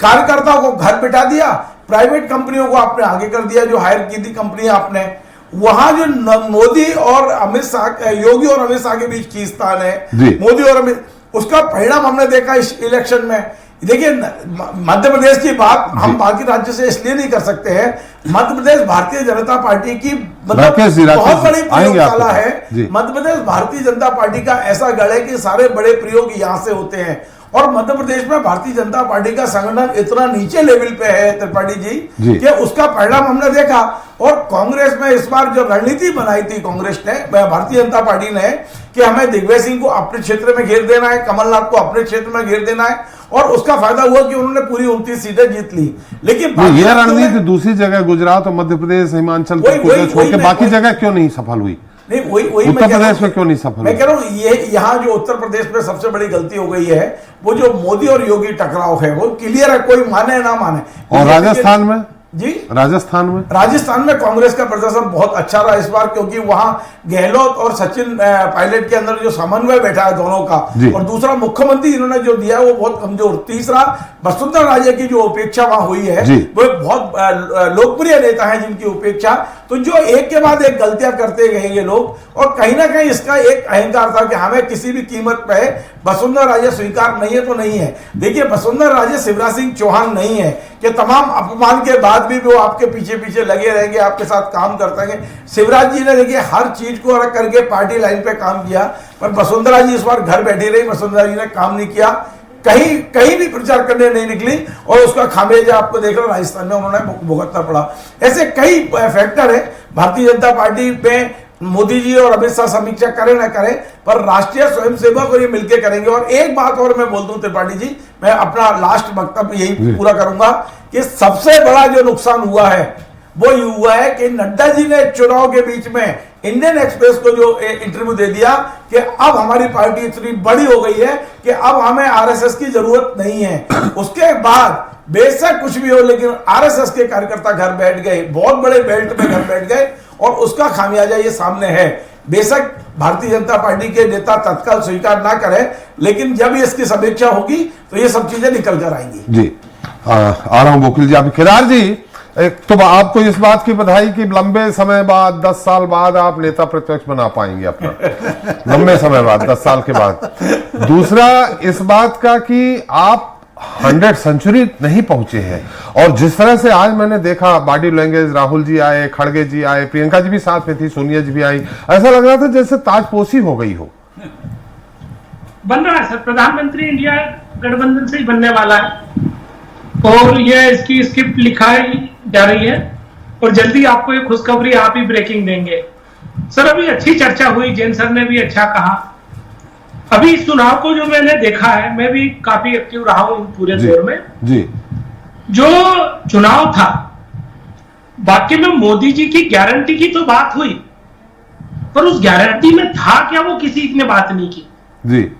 कार्यकर्ताओं को घर बिठा दिया, प्राइवेट कंपनियों को आपने आगे कर दिया, जो हायर की थी कंपनी आपने। वहां जो मोदी और अमित शाह, योगी और अमित शाह के बीच खींचतान है, मोदी और अमित, उसका परिणाम हमने देखा इस इलेक्शन में। देखिए मध्य प्रदेश की बात हम बाकी राज्यों से इसलिए नहीं कर सकते हैं। मध्य प्रदेश भारतीय जनता पार्टी की राकेश जी, बहुत बड़ी आएंगे प्रयोगशाला आपके है। जी। मध्य प्रदेश भारतीय जनता पार्टी का ऐसा गढ़ है कि सारे बड़े प्रयोग यहां से होते हैं। और मध्य प्रदेश में भारतीय जनता पार्टी का संगठन इतना नीचे लेवल पे है त्रिपाठी जी कि उसका परिणाम हमने देखा। और कांग्रेस में इस बार जो रणनीति बनाई थी कांग्रेस ने, भारतीय जनता पार्टी ने, कि हमें दिग्विजय सिंह को अपने क्षेत्र में घेर देना है, कमलनाथ को अपने क्षेत्र में घेर देना है, और उसका फायदा हुआ कि उन्होंने पूरी 29 सीटें जीत ली। लेकिन ये रणनीति दूसरी जगह गुजरात और मध्य प्रदेश, हिमाचल छोड़ के बाकी जगह क्यों नहीं सफल हुई? नहीं, वही उत्तर प्रदेश में क्यों नहीं सफल? मैं कह रहा हूं ये यहाँ जो उत्तर प्रदेश में सबसे बड़ी गलती हो गई है, वो जो मोदी और योगी टकराव है, वो क्लियर है, कोई माने ना माने। और राजस्थान में जी, राजस्थान में कांग्रेस का प्रदर्शन बहुत अच्छा रहा इस बार, क्योंकि वहां गहलोत और सचिन पायलट के अंदर जो समन्वय बैठा है दोनों का, और दूसरा मुख्यमंत्री इन्होंने जो दिया है वो बहुत कमजोर। तीसरा वसुंधरा राजे की जो उपेक्षा वहां हुई है, वो बहुत लोकप्रिय नेता है जिनकी उपेक्षा। तो जो एक के बाद एक गलतियां करते गए ये लोग, और कहीं ना कहीं इसका एक अहंकार था कि हमें किसी भी कीमत पे वसुंधरा राजे स्वीकार नहीं है तो नहीं है। देखिए वसुंधरा राजे शिवराज सिंह चौहान नहीं है कि तमाम अपमान के बाद भी वो आपके पीछे पीछे लगे रहेंगे, आपके साथ काम करते हैं। शिवराज जी ने देखिए हर चीज को अलग करके पार्टी लाइन पे काम किया, पर वसुंधरा जी इस बार घर बैठी रही, वसुंधरा जी ने काम नहीं किया, कहीं भी प्रचार करने नहीं निकली, और उसका खामियाजा आपको देख रहे हो राजस्थान में उन्होंने भुगतना पड़ा। ऐसे कई फैक्टर है। भारतीय जनता पार्टी में मोदी जी और अमित शाह समीक्षा करें ना करें, पर राष्ट्रीय स्वयंसेवक और ये मिलकर करेंगे। और एक बात और मैं बोल दूं त्रिपाठी जी, मैं अपना लास्ट वक्तव्य यही पूरा करूंगा कि सबसे बड़ा जो नुकसान हुआ है वो ये हुआ है कि नड्डा जी ने चुनाव के बीच में इंडियन एक्सप्रेस को जो इंटरव्यू दे दिया कि अब हमारी पार्टी इतनी बड़ी हो गई है कि अब हमें आरएसएस की जरूरत नहीं है। उसके बाद बेशक कुछ भी हो, लेकिन आरएसएस के कार्यकर्ता घर बैठ गए, बहुत बड़े बेल्ट में घर बैठ गए, और उसका खामियाजा ये सामने है। बेशक भारतीय जनता पार्टी के नेता तत्काल स्वीकार ना करें, लेकिन जब इसकी समीक्षा होगी तो ये सब चीजें निकल कर आएंगी। जी आ रहा हूं वकील जी। अभी केदार जी, एक तो आपको इस बात की बधाई कि लंबे समय बाद 10 साल बाद आप नेता प्रतिपक्ष बना पाएंगे अपना लंबे समय बाद 10 साल के बाद। दूसरा इस बात का कि आप 100 सेंचुरी नहीं पहुंचे हैं, और जिस तरह से आज मैंने देखा बॉडी लैंग्वेज, राहुल जी आए, खड़गे जी आए, प्रियंका जी भी साथ में थी, सोनिया जी भी आई, ऐसा लग रहा था जैसे ताजपोशी हो गई हो। बन रहा है सर, प्रधानमंत्री इंडिया गठबंधन से ही बनने वाला है, और ये इसकी स्क्रिप्ट लिखाई जा रही है, और जल्दी आपको एक खुशखबरी आप ही ब्रेकिंग देंगे। सर अभी अच्छी चर्चा हुई, जैन सर ने भी अच्छा कहा। अभी इस चुनाव को जो मैंने देखा है, मैं भी काफी एक्टिव रहा हूं पूरे दौर में जी। जो चुनाव था, वाकई में मोदी जी की गारंटी की तो बात हुई, पर उस गारंटी में था क्या वो किसी ने बात नहीं की जी।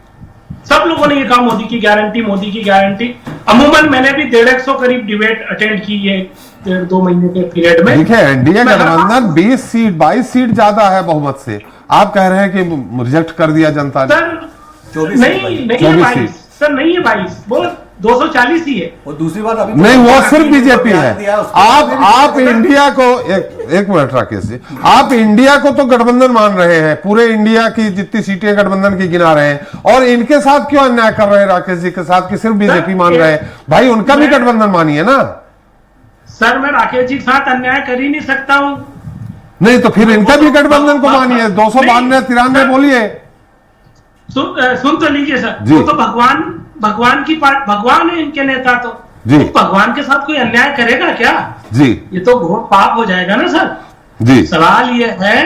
सब लोगों ने ये कहा मोदी की गारंटी, मोदी की गारंटी। अमूमन मैंने भी 150 करीब डिबेट अटेंड की ये 1.5-2 महीने के पीरियड में। देखिए एनडीए गठबंधन 20 सीट 22 सीट ज्यादा है बहुमत से, आप कह रहे हैं कि रिजेक्ट कर दिया जनता ने। सर 24 नहीं है 22 सर, नहीं है 22, वो 240 ही है। और दूसरी बात अभी नहीं, वो सिर्फ बीजेपी है। आप इंडिया को एक मिनट राकेश जी, आप इंडिया को तो गठबंधन मान रहे हैं, पूरे इंडिया की जितनी सीटें गठबंधन की गिना रहे हैं, और इनके साथ क्यों अन्याय कर रहे हैं राकेश जी के साथ कि सिर्फ बीजेपी मान रहे हैं? भाई उनका भी गठबंधन मानिए ना। सर मैं राकेश जी के साथ अन्याय कर ही नहीं सकता हूं। नहीं तो फिर इनका भी गठबंधन को मानिए। 292 93 बोलिए। सुन तो लीजिए सर, जी। वो तो भगवान की भगवान है इनके नेता, तो जी। भगवान के साथ कोई अन्याय करेगा क्या? जी, ये तो घोर पाप हो जाएगा ना सर। जी। सवाल ये है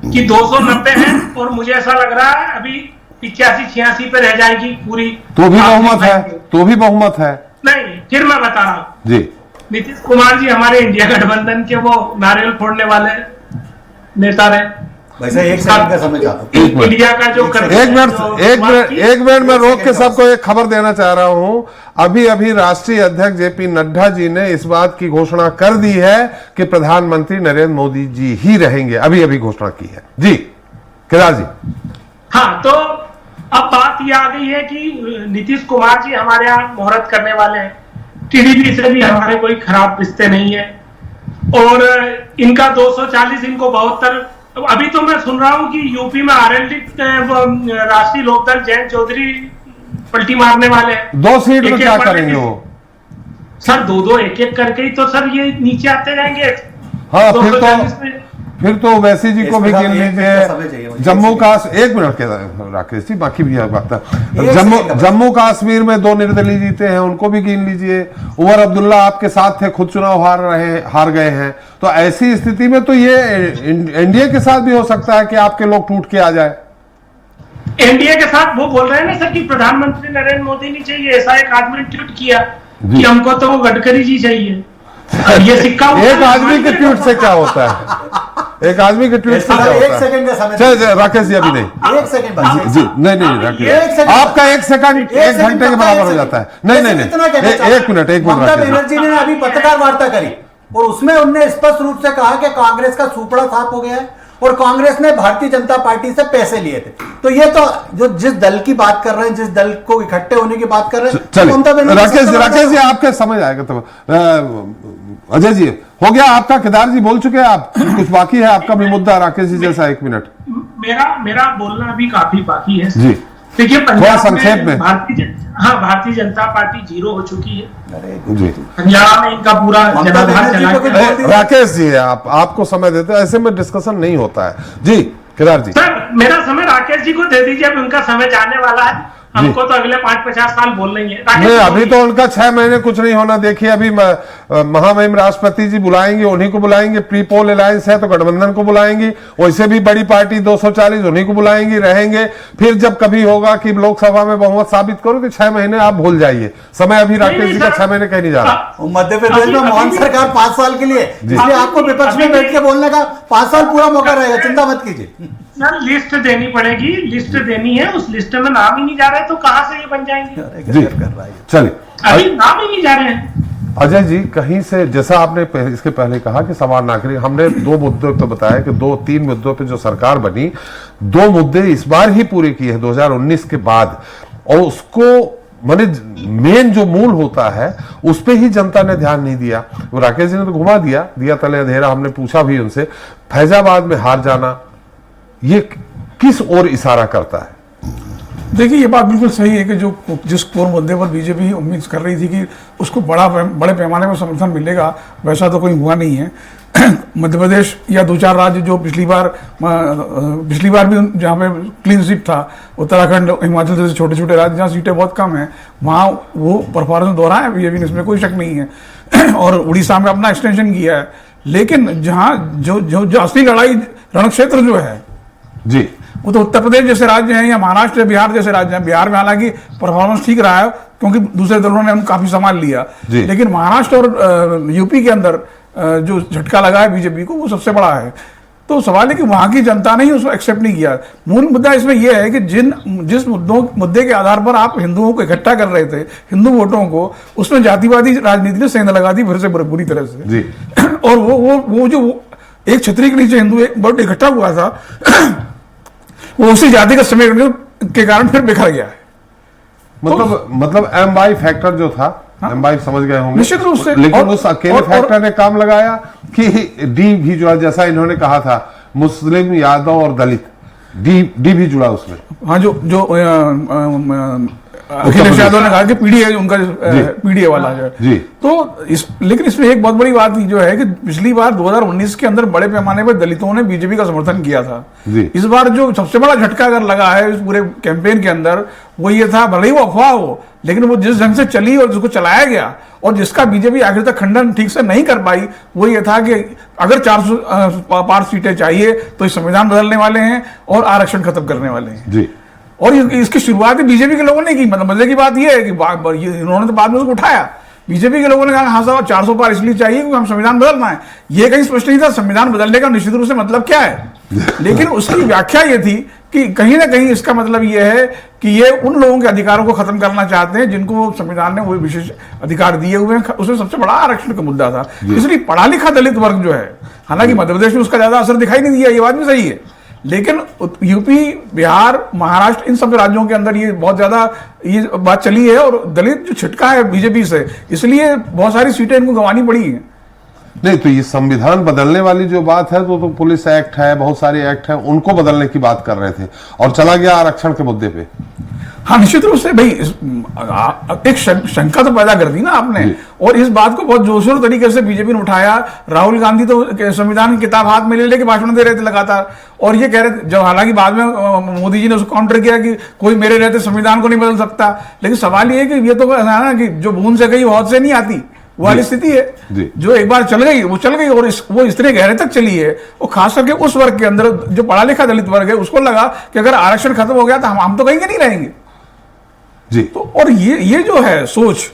कि 290 है, और मुझे ऐसा लग रहा है अभी 85-86 पे रह जाएगी पूरी। तो भी बहुमत है, तो भी बहुमत है। नहीं, फिर मैं बता रहा हूं जी। नीतीश कुमार जी हमारे इंडिया गठबंधन के वो नारियल फोड़ने वाले नेता रहे। वैसे एक सेकंड का समय चाहता हूं। इंडिया का जो एक मिनट में रोक के सबको एक खबर देना चाह रहा हूं। अभी अभी राष्ट्रीय अध्यक्ष जेपी नड्डा जी ने इस बात की घोषणा कर दी है कि प्रधानमंत्री नरेंद्र मोदी जी ही रहेंगे। अभी अभी घोषणा की है जी। केदार जी। हाँ, तो अब बात ये आ गई है कि नीतीश कुमार जी हमारे यहाँ मुहूर्त करने वाले हैं। टीडीपी से भी हमारे कोई खराब रिश्ते नहीं है, और इनका 240, इनको 72। अभी तो मैं सुन रहा हूं कि यूपी में आरएलडी राष्ट्रीय लोकदल जयंत चौधरी पलटी मारने वाले हैं। 2 सीट में एक-एक क्या पलटी- करेंगे वो? सर 2-2 एक-एक करके ही तो सर ये नीचे आते जाएंगे। हाँ, 240 में। फिर तो वैसी जी को भी इसमें गिन एक मिनट का समय चाहिए लीजिए। मुझे। जम्मू का 1 मिनट के राकेश जी, बाकी भी वक्त है। एक सेकंड का बस। जम्मू कश्मीर में 2 निर्दलीय जीते हैं, उनको भी गिन लीजिए। उमर अब्दुल्ला आपके साथ थे, खुद चुनाव हार गए हैं। तो ऐसी स्थिति में तो ये एनडीए के साथ भी हो सकता है कि आपके लोग टूट के आ जाए। एनडीए के साथ वो बोल रहे हैं ना सर कि प्रधानमंत्री नरेंद्र मोदी नहीं चाहिए, ऐसा एक आदमी ने ट्वीट किया कि हमको तो वो गडकरी जी चाहिए। ये सिक्का एक आदमी के ट्वीट से क्या होता है? एक आदमी के ट्वीट से क्या एक होता है? सेकंड का समय चल राकेश जी, अभी नहीं। एक सेकंड बस। जी नहीं एक राकेश, सेकंड। आपका 1 सेकंड 1 घंटे के बराबर हो जाता है। नहीं नहीं इतना कहना नहीं, चाहता एक मिनट ममता राकेश जी। बनर्जी ने अभी पत्रकार वार्ता करी और उसमें उन्होंने स्पष्ट रूप से कहा कि कांग्रेस का सुपड़ा साफ हो गया है और कांग्रेस ने भारतीय जनता पार्टी से पैसे लिए थे। तो ये तो जो जिस दल की बात कर रहे हैं, जिस दल को इकट्ठे होने की बात कर रहे हैं, चलिए ममता बनर्जी राकेश जी आपके समझ आएगा। तो अजय जी हो गया आपका, केदार जी बोल चुके हैं आप, कुछ बाकी है आपका भी मुद्दा राकेश जी जैसा? 1 मिनट। मेरा बोलना अभी काफी बाकी है। जी देखिए थोड़ा पंजाब संक्षेप में। भारतीय जनता पार्टी 0 हो चुकी है। जी पंजाब में इनका पूरा ममता जनाधार बनर्जी चला को भी गया। बोल दिया। राकेश जी आपको समय देते हैं, ऐसे में डिस्कशन नहीं होता है। जी केदार जी। सर मेरा समय राकेश जी को दे दीजिए, अब उनका समय जाने वाला है। हमको तो अगले 5-50 साल बोलना ही है। राकेश नहीं जी अभी तो उनका 6 महीने कुछ नहीं होना। देखिए अभी महामहिम राष्ट्रपति जी बुलाएंगे, उन्हीं को बुलाएंगे। प्री पोल अलायंस है तो गठबंधन को बुलाएंगे, वैसे भी बड़ी पार्टी 240 उन्हीं को बुलाएंगी, रहेंगे। फिर जब कभी होगा कि लोकसभा में बहुमत साबित करो तो 6 महीने आप भूल जाइए। समय अभी राकेश जी का 6 महीने कहीं नहीं जा रहा। मध्य प्रदेश में मोहन सरकार 5 साल के लिए, इसलिए आपको विपक्ष में बैठ के बोलने का 5 साल पूरा मौका रहेगा, चिंता मत कीजिए। सर लिस्ट देनी पड़ेगी, लिस्ट देनी है। उस लिस्ट में नाम ही नहीं जा रहे तो कहां से ये बन जाएंगे? जी चलिए अभी नाम ही नहीं जा रहे हैं। अजय जी कहीं से, जैसा आपने इसके पहले कहा कि सवाल नागरिक, हमने 2 मुद्दों पे बताया कि 2-3 मुद्दों पे जो सरकार बनी, 2 मुद्दे इस बार ही पूरे किए हैं 2019 के बाद। और उसको माने मेन जो मूल होता है उस पे ही जनता ने ध्यान नहीं दिया। राकेश जी ने तो घुमा दिया तले अंधेरा। हमने पूछा भी उनसे, फैजाबाद में हार जाना ये किस ओर इशारा करता है? देखिए ये बात बिल्कुल सही है कि जो जिस कोर मुद्दे पर बीजेपी उम्मीद कर रही थी कि उसको बड़े पैमाने पर समर्थन मिलेगा, वैसा तो कोई हुआ नहीं है। मध्य प्रदेश या 2-4 राज्य जो पिछली बार भी जहाँ पे क्लीन स्वीप था, उत्तराखंड हिमाचल जैसे छोटे छोटे राज्य जहाँ सीटें बहुत कम हैं, वहाँ वो परफॉर्मेंस दोहरा है बीजेपी ने, इसमें कोई शक नहीं है। और उड़ीसा में अपना एक्सटेंशन किया है। लेकिन जहाँ जो असली लड़ाई रण क्षेत्र जो है जी, वो तो उत्तर प्रदेश जैसे राज्य हैं या महाराष्ट्र बिहार जैसे राज्य हैं। बिहार में हालांकि परफॉर्मेंस ठीक रहा है क्योंकि दूसरे दलों ने काफी संभाल लिया, लेकिन महाराष्ट्र और यूपी के अंदर जो झटका लगा है बीजेपी को वो सबसे बड़ा है। तो सवाल है कि वहां की जनता ने ही उसको एक्सेप्ट नहीं किया। मूल मुद्दा इसमें यह है कि जिस मुद्दे के आधार पर आप हिंदुओं को इकट्ठा कर रहे थे, हिंदू वोटों को, उसमें जातिवादी राजनीति ने सेंध लगा दी फिर से बुरी तरह से जी। और वो जो एक छतरी के नीचे हिंदू एक बहुत इकट्ठा हुआ था वो उसी जाति का समय के कारण फिर बिखर गया है। मतलब एम फैक्टर जो था, एम समझ गए होंगे निश्चित रूप से। लेकिन उस अकेले फैक्टर ने काम लगाया कि डी भी जो है, जैसा इन्होंने कहा था, मुस्लिम, यादव और दलित, डी भी जुड़ा उसमें। हाँ, जो अखिलेश यादव ने कहा कि पीडीए उनका पीडीए वाला जो है तो लेकिन इसमें एक बहुत बड़ी बात जो है कि पिछली बार 2019 के अंदर बड़े पैमाने पर दलितों ने बीजेपी का समर्थन किया था। इस बार जो सबसे बड़ा झटका अगर लगा है इस पूरे कैंपेन के अंदर वो ये था, भले ही वो अफवाह हो, लेकिन वो जिस ढंग से चली और जिसको चलाया गया और जिसका बीजेपी आखिर तक खंडन ठीक से नहीं कर पाई, वो ये था कि अगर 400 पार सीटें चाहिए तो संविधान बदलने वाले हैं और आरक्षण खत्म करने वाले हैं जी। और इसकी शुरुआत बीजेपी के लोगों ने की। मतलब मजे की बात यह है कि इन्होंने तो बाद में उसको उठाया। बीजेपी के लोगों ने कहा हाँ साहब 400 पार इसलिए चाहिए क्योंकि हम संविधान बदलना है। ये कहीं स्पष्ट नहीं था संविधान बदलने का निश्चित रूप से मतलब क्या है, लेकिन उसकी व्याख्या ये थी कि कहीं ना कहीं इसका मतलब ये है कि ये उन लोगों के अधिकारों को खत्म करना चाहते हैं जिनको संविधान ने वो विशेष अधिकार दिए हुए हैं। उसमें सबसे बड़ा आरक्षण का मुद्दा था। इसलिए पढ़ा लिखा दलित वर्ग जो है, हालांकि मध्य प्रदेश में उसका ज्यादा असर दिखाई नहीं दिया, ये बात भी सही है, लेकिन यूपी, बिहार, महाराष्ट्र, इन सब राज्यों के अंदर ये बहुत ज्यादा ये बात चली है और दलित जो छिटका है बीजेपी से, इसलिए बहुत सारी सीटें इनको गंवानी पड़ी हैं। नहीं, तो ये संविधान बदलने वाली जो बात है तो पुलिस एक्ट है, बहुत सारे एक्ट हैं, उनको बदलने की बात कर रहे थे और चला गया आरक्षण के मुद्दे पे। हाँ, निश्चित रूप से भाई एक शंका तो पैदा कर दी ना आपने, और इस बात को बहुत जोरशोर तरीके से बीजेपी ने उठाया। राहुल गांधी तो संविधान की किताब हाथ में ले लेके भाषण दे रहे थे लगातार, और ये कह रहे थे, जब हालांकि बाद में मोदी जी ने उसको काउंटर किया कि कोई मेरे रहते संविधान को नहीं बदल सकता, लेकिन सवाल ये है कि ये तो है ना कि जो बूंद से गई बहुत से नहीं आती, वो वाली स्थिति है। जो एक बार चल गई वो चल गई, और वो इतने गहरे तक चली है। वो खास करके उस वर्ग के अंदर जो पढ़ा लिखा दलित वर्ग है, उसको लगा कि अगर आरक्षण खत्म हो गया तो हम तो कहीं के नहीं रहेंगे जी। तो और ये जो है सोच,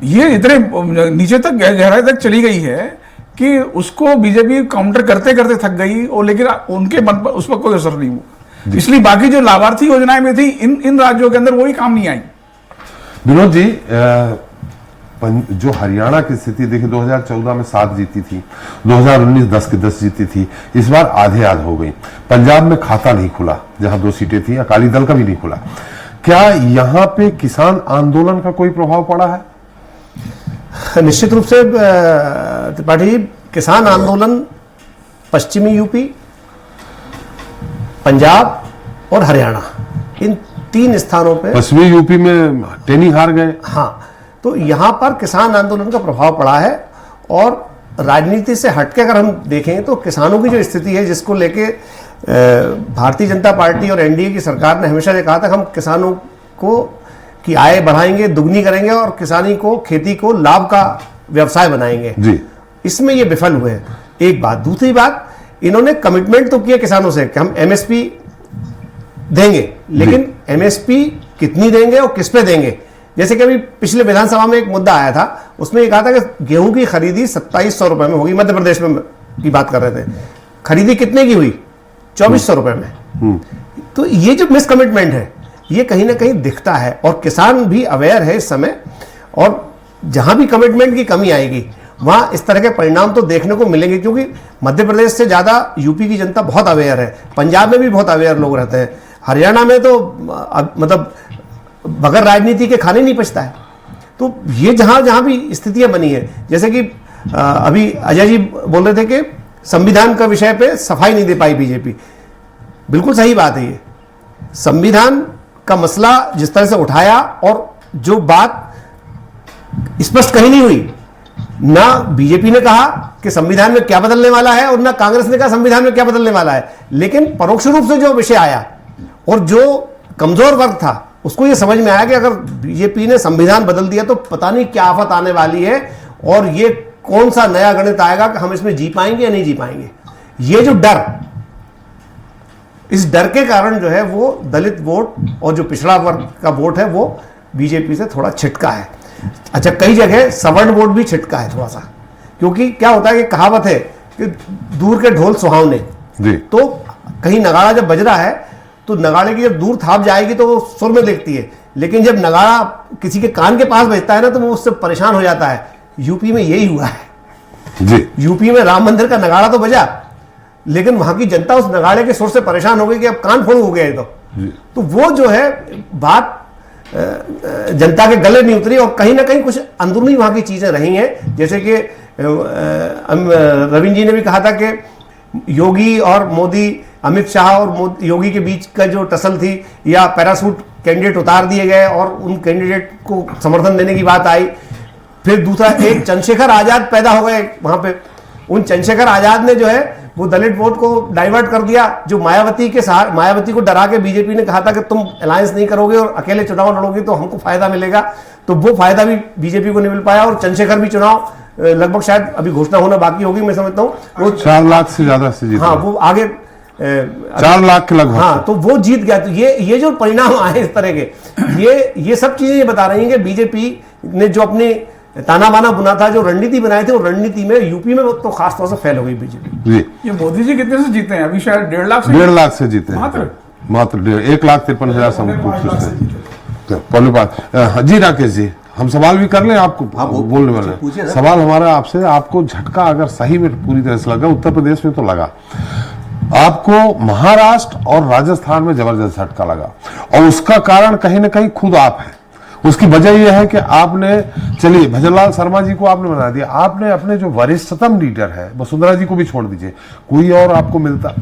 ये इतने नीचे तक गहराई तक चली गई है कि उसको बीजेपी काउंटर करते करते थक गई, और लेकिन उनके मन पर उस पर कोई असर नहीं हुआ। इसलिए बाकी जो लाभार्थी योजनाएं में थी इन राज्यों के अंदर वही काम नहीं आई। विनोद जी, जो हरियाणा की स्थिति देखिए, 2014 में 7 जीती थी, 2019 10 की 10 जीती थी, इस बार आधे आध हो गई। पंजाब में खाता नहीं खुला, जहां 2 सीटें थी, अकाली दल का भी नहीं खुला। क्या यहां पे किसान आंदोलन का कोई प्रभाव पड़ा है? निश्चित रूप से त्रिपाठी जी, किसान आंदोलन पश्चिमी यूपी, पंजाब और हरियाणा, इन 3 स्थानों पे, पश्चिमी यूपी में टेनी हार गए। हाँ, तो यहां पर किसान आंदोलन का प्रभाव पड़ा है। और राजनीति से हटके अगर हम देखें तो किसानों की जो स्थिति है, जिसको लेके भारतीय जनता पार्टी और एनडीए की सरकार ने हमेशा ये कहा था, हम किसानों को की आय बढ़ाएंगे, दुगनी करेंगे और किसानी को, खेती को लाभ का व्यवसाय बनाएंगे जी। इसमें ये विफल हुए हैं, एक बात। दूसरी बात, इन्होंने कमिटमेंट तो किया किसानों से कि हम एमएसपी देंगे, लेकिन एमएसपी कितनी देंगे और किस पे देंगे। जैसे कि अभी पिछले विधानसभा में एक मुद्दा आया था, उसमें ये कहा था कि गेहूं की खरीदी 2700 रुपए में होगी, मध्य प्रदेश में की बात कर रहे थे। खरीदी कितने की हुई? 2400 रुपए में। तो ये जो मिस कमिटमेंट है, ये कहीं ना कहीं दिखता है, और किसान भी अवेयर है इस समय। और जहां भी कमिटमेंट की कमी आएगी वहां इस तरह के परिणाम तो देखने को मिलेंगे, क्योंकि मध्य प्रदेश से ज्यादा यूपी की जनता बहुत अवेयर है, पंजाब में भी बहुत अवेयर लोग रहते हैं, हरियाणा में तो मतलब बगैर राजनीति के खाने नहीं पचता है। तो ये जहां जहां भी स्थितियां बनी है, जैसे कि अभी अजय जी बोल रहे थे कि संविधान का विषय पे सफाई नहीं दे पाई बीजेपी, बिल्कुल सही बात है। ये संविधान का मसला जिस तरह से उठाया, और जो बात स्पष्ट कहीं नहीं हुई, ना बीजेपी ने कहा कि संविधान में क्या बदलने वाला है, और ना कांग्रेस ने कहा संविधान में क्या बदलने वाला है, लेकिन परोक्ष रूप से जो विषय आया, और जो कमजोर वर्ग था उसको ये समझ में आया कि अगर बीजेपी ने संविधान बदल दिया तो पता नहीं क्या आफत आने वाली है, और ये कौन सा नया गणित आएगा कि हम इसमें जी पाएंगे या नहीं जी पाएंगे। ये जो डर, इस डर के कारण जो है वो दलित वोट और जो पिछड़ा वर्ग का वोट है वो बीजेपी से थोड़ा छिटका है। अच्छा, कई जगह सवर्ण वोट भी छिटका है थोड़ा सा, क्योंकि क्या होता है कि कहावत है कि दूर के ढोल सुहावने। तो कहीं नगाड़ा जब बज रहा है तो नगाड़े की जब दूर थाप जाएगी तो वो सुर में देखती है, लेकिन जब नगाड़ा किसी के कान के पास बजता है ना तो वो उससे परेशान हो जाता है। यूपी में यही हुआ है जी। यूपी में राम मंदिर का नगाड़ा तो बजा, लेकिन वहां की जनता उस नगाड़े के सुर से परेशान हो गई कि अब कान फोड़ हो गया। तो वो जो है बात जनता के गले नहीं उतरी, और कहीं ना कहीं कुछ अंदरूनी वहां की चीजें रही हैं। जैसे कि रविंद्र जी ने भी कहा था कि योगी और मोदी, अमित शाह और योगी के बीच का जो टसल थी, या पैरासूट कैंडिडेट उतार दिए गए और उन कैंडिडेट को समर्थन देने की बात आई। फिर दूसरा एक चंद्रशेखर आजाद पैदा हो गए वहां पे, उन चंद्रशेखर आजाद ने जो है वो दलित वोट को डाइवर्ट कर दिया, जो मायावती को डरा के बीजेपी ने कहा था कि तुम अलायंस नहीं करोगे और अकेले चुनाव लड़ोगे तो हमको फायदा मिलेगा, तो वो फायदा भी बीजेपी को नहीं मिल पाया। और चंद्रशेखर भी चुनाव लगभग शायद अभी घोषणा होना बाकी होगी, मैं समझता हूँ वो 4 लाख से ज्यादा से जीता। हाँ, वो आगे 4 लाख के लगभग। हाँ, तो वो जीत गया। तो ये जो परिणाम आए इस तरह के, ये सब चीजें ये बता रही हैं कि बीजेपी ने जो अपने ताना बाना बुना था, जो रणनीति बनाई थी, वो रणनीति में यूपी में तो खास तौर से फेल हो गई बीजेपी। जी। ये मोदी जी कितने से जीते हैं? अभी शायद 1.5 लाख से। 1.5 लाख से जीते हैं। मात्र 1,53,000 से। जी राकेश जी, हम सवाल भी कर लें आपको? बोलने वाले सवाल हमारा आपसे, आपको झटका अगर सही में पूरी तरह से लगा, उत्तर प्रदेश में तो लगा, आपको महाराष्ट्र और राजस्थान में जबरदस्त झटका लगा, और उसका कारण कहीं ना कहीं खुद आप हैं। उसकी वजह यह है कि आपने, चलिए भजनलाल शर्मा जी को आपने बना दिया, आपने अपने जो वरिष्ठतम लीडर है वसुंधरा जी को भी छोड़ दीजिए, कोई और आपको मिलता,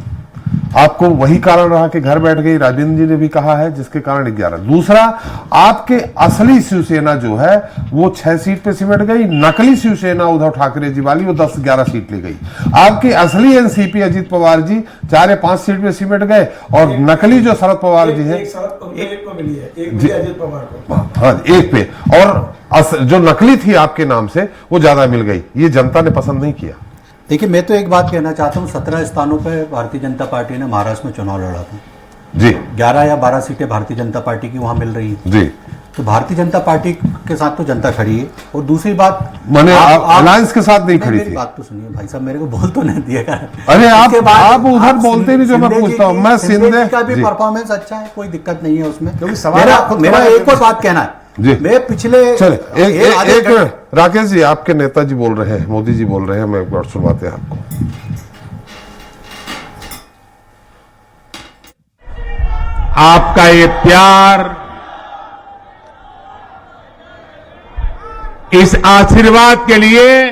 आपको वही कारण रहा कि घर बैठ गई, राजेंद्र जी ने भी कहा है, जिसके कारण 11। दूसरा, आपके असली शिवसेना जो है वो 6 सीट पे सिमट गई, नकली शिवसेना उद्धव ठाकरे जी वाली वो 10-11 सीट ले गई। आपकी असली एनसीपी अजीत पवार जी 4 या 5 सीट पे सिमट गए, और नकली जो शरद पवार जी है, एक को मिली है, एक मिली अजित पवार को। हाँ, एक पे, और जो नकली थी आपके नाम से वो ज्यादा मिल गई। ये जनता ने पसंद नहीं किया। देखिए, मैं तो एक बात कहना चाहता हूँ, 17 स्थानों पे भारतीय जनता पार्टी ने महाराष्ट्र में चुनाव लड़ा था जी। 11 या 12 सीटें भारतीय जनता पार्टी की वहां मिल रही है जी। तो भारतीय जनता पार्टी के साथ तो जनता खड़ी है। और दूसरी बात, मैंने अलायंस के साथ नहीं खड़ी मेरी थी। बात तो सुनिए भाई साहब, मेरे को बोल तो नहीं दिएगा। अरे उसके बाद आप उधर बोलते नहीं जो मैं पूछता हूँ। मैं सिंधे का भी जी। परफॉर्मेंस अच्छा है, कोई दिक्कत नहीं है उसमें। क्योंकि सवाल मेरा एक और बात कहना है जी। मैं पिछले चले आधे एक घंटे- राकेश जी, आपके नेताजी बोल रहे हैं, मोदी जी बोल रहे हैं, मैं एक बार सुनवाते हैं आपको। आपका ये प्यार, इस आशीर्वाद के लिए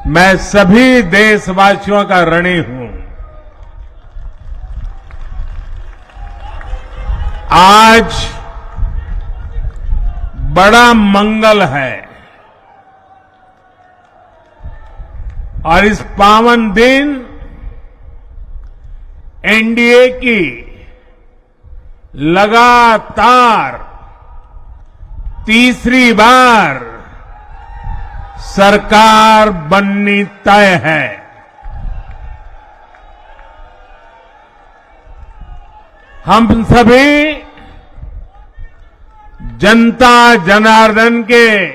मैं सभी देशवासियों का ऋणी हूं। आज बड़ा मंगल है और इस पावन दिन एनडीए की लगातार तीसरी बार सरकार बननी तय है। हम सभी जनता जनार्दन के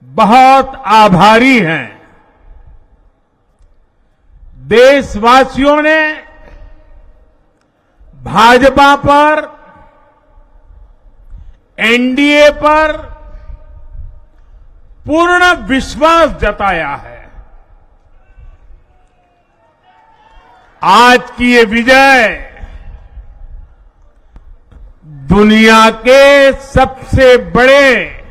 बहुत आभारी हैं। देशवासियों ने भाजपा पर, एनडीए पर पूर्ण विश्वास जताया है। आज की ये विजय दुनिया के सबसे बड़े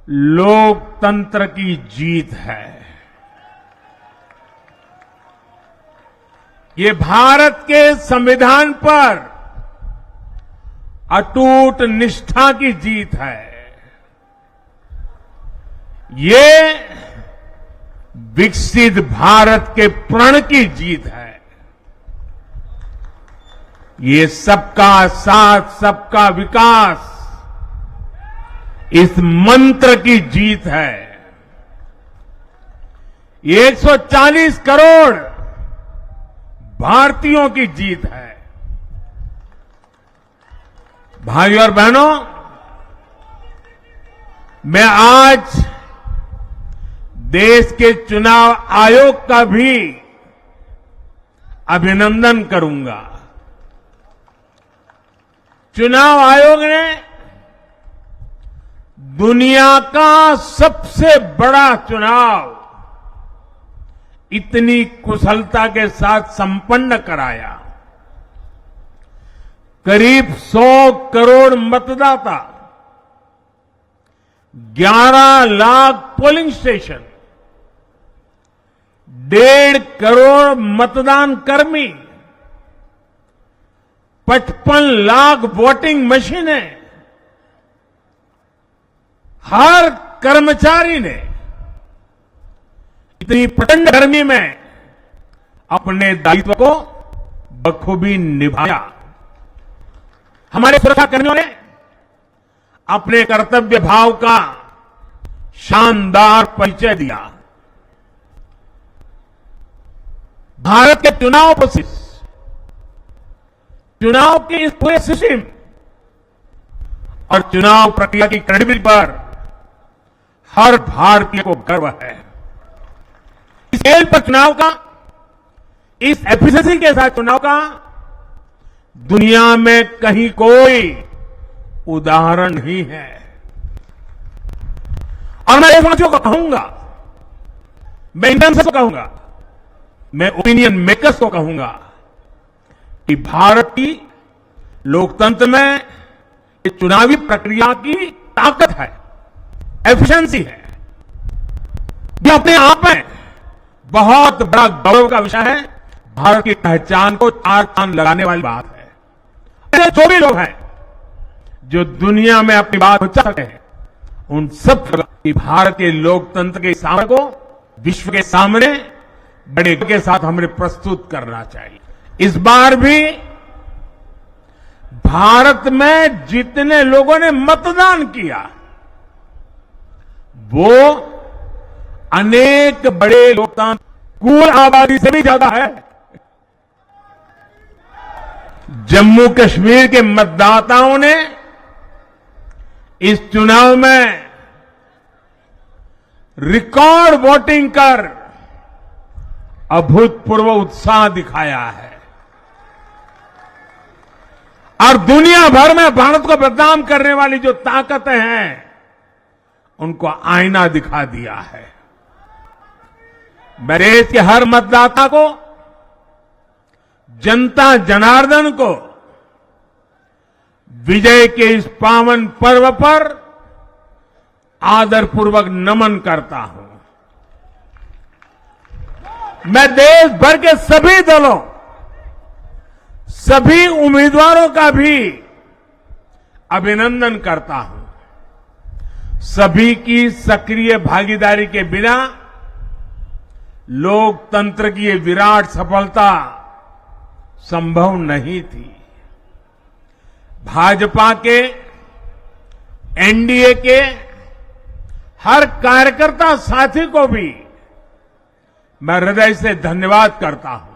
लोकतंत्र की जीत है। ये भारत के संविधान पर अटूट निष्ठा की जीत है। ये विकसित भारत के प्रण की जीत है। ये सबका साथ, सबका विकास, इस मंत्र की जीत है। ये 140 करोड़ भारतीयों की जीत है। भाइयों और बहनों, मैं आज देश के चुनाव आयोग का भी अभिनंदन करूंगा। चुनाव आयोग ने दुनिया का सबसे बड़ा चुनाव इतनी कुशलता के साथ संपन्न कराया। करीब 100 करोड़ मतदाता, 11 लाख पोलिंग स्टेशन, 1.5 करोड़ मतदान कर्मी, 55 लाख वोटिंग मशीनें, हर कर्मचारी ने इतनी प्रचंड गर्मी में अपने दायित्व को बखूबी निभाया। हमारे सुरक्षा कर्मियों ने अपने कर्तव्य भाव का शानदार परिचय दिया। भारत के चुनाव प्रोसेस, चुनाव के इस पूरे सिस्टम और चुनाव प्रक्रिया की क्रेडिबिलिटी पर हर भारतीय को गर्व है। इस स्केल पर चुनाव का, इस एफिशिएंसी के साथ चुनाव का दुनिया में कहीं कोई उदाहरण नहीं है। और मैं देशवासियों को कहूंगा, मैं इंडियंस को कहूंगा, मैं ओपिनियन मेकर्स को कहूंगा कि भारत की लोकतंत्र में ये चुनावी प्रक्रिया की ताकत है, एफिशिएंसी है। ये अपने आप में बहुत बड़ा गौरव का विषय है। भारत की पहचान को चार चांद लगाने वाली बात है। ऐसे जो भी लोग हैं जो दुनिया में अपनी बात पहुंचा सकते हैं, उन सब की भारत के लोकतंत्र के सामने को विश्व के सामने बड़े के साथ हमें प्रस्तुत करना चाहिए। इस बार भी भारत में जितने लोगों ने मतदान किया वो अनेक बड़े लोकतांत्रिक कुल आबादी से भी ज्यादा है। जम्मू कश्मीर के मतदाताओं ने इस चुनाव में रिकॉर्ड वोटिंग कर अभूतपूर्व उत्साह दिखाया है और दुनिया भर में भारत को बदनाम करने वाली जो ताकतें हैं उनको आईना दिखा दिया है। मैं देश के हर मतदाता को, जनता जनार्दन को विजय के इस पावन पर्व पर आदरपूर्वक नमन करता हूं। मैं देश भर के सभी दलों, सभी उम्मीदवारों का भी अभिनंदन करता हूं। सभी की सक्रिय भागीदारी के बिना लोकतंत्र की ये विराट सफलता संभव नहीं थी। भाजपा के, एनडीए के हर कार्यकर्ता साथी को भी मैं हृदय से धन्यवाद करता हूं।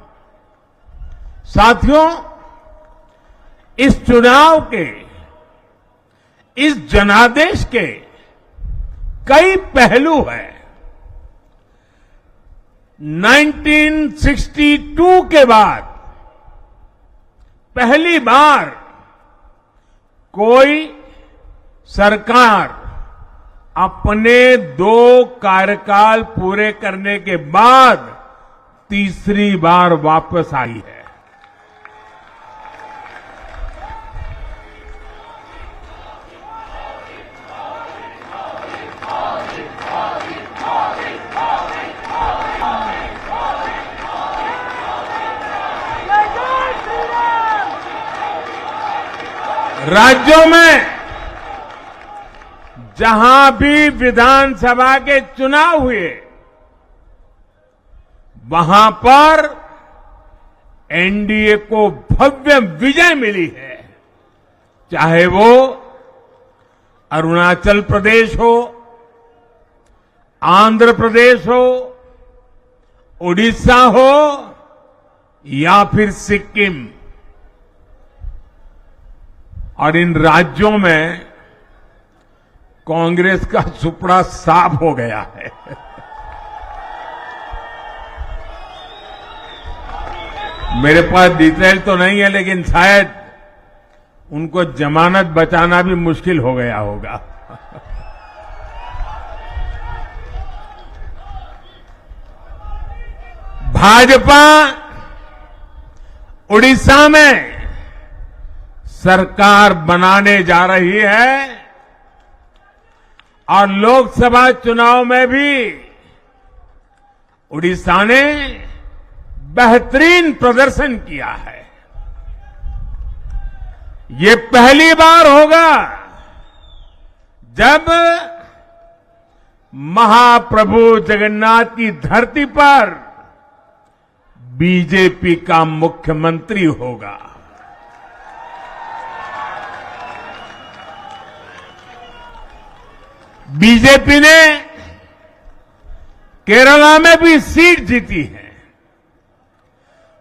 साथियों, इस चुनाव के, इस जनादेश के कई पहलू हैं। 1962 के बाद पहली बार कोई सरकार अपने 2 कार्यकाल पूरे करने के बाद तीसरी बार वापस आई है। राज्यों में जहां भी विधानसभा के चुनाव हुए वहां पर एनडीए को भव्य विजय मिली है। चाहे वो अरुणाचल प्रदेश हो, आंध्र प्रदेश हो, उड़ीसा हो या फिर सिक्किम। और इन राज्यों में कांग्रेस का सुपड़ा साफ हो गया है। मेरे पास डिटेल तो नहीं है, लेकिन शायद उनको जमानत बचाना भी मुश्किल हो गया होगा। भाजपा उड़ीसा में सरकार बनाने जा रही है और लोकसभा चुनाव में भी उड़ीसा ने बेहतरीन प्रदर्शन किया है। ये पहली बार होगा जब महाप्रभु जगन्नाथ की धरती पर बीजेपी का मुख्यमंत्री होगा। बीजेपी ने केरला में भी सीट जीती है।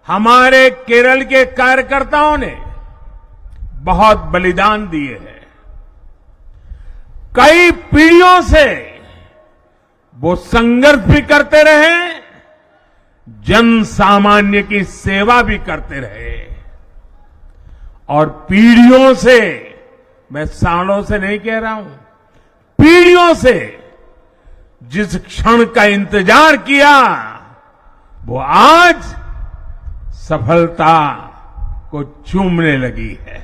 हमारे केरल के कार्यकर्ताओं ने बहुत बलिदान दिए हैं। कई पीढ़ियों से वो संघर्ष भी करते रहे, जन सामान्य की सेवा भी करते रहे और पीढ़ियों से, मैं सालों से नहीं कह रहा हूं, पीढ़ियों से जिस क्षण का इंतजार किया वो आज सफलता को चूमने लगी है।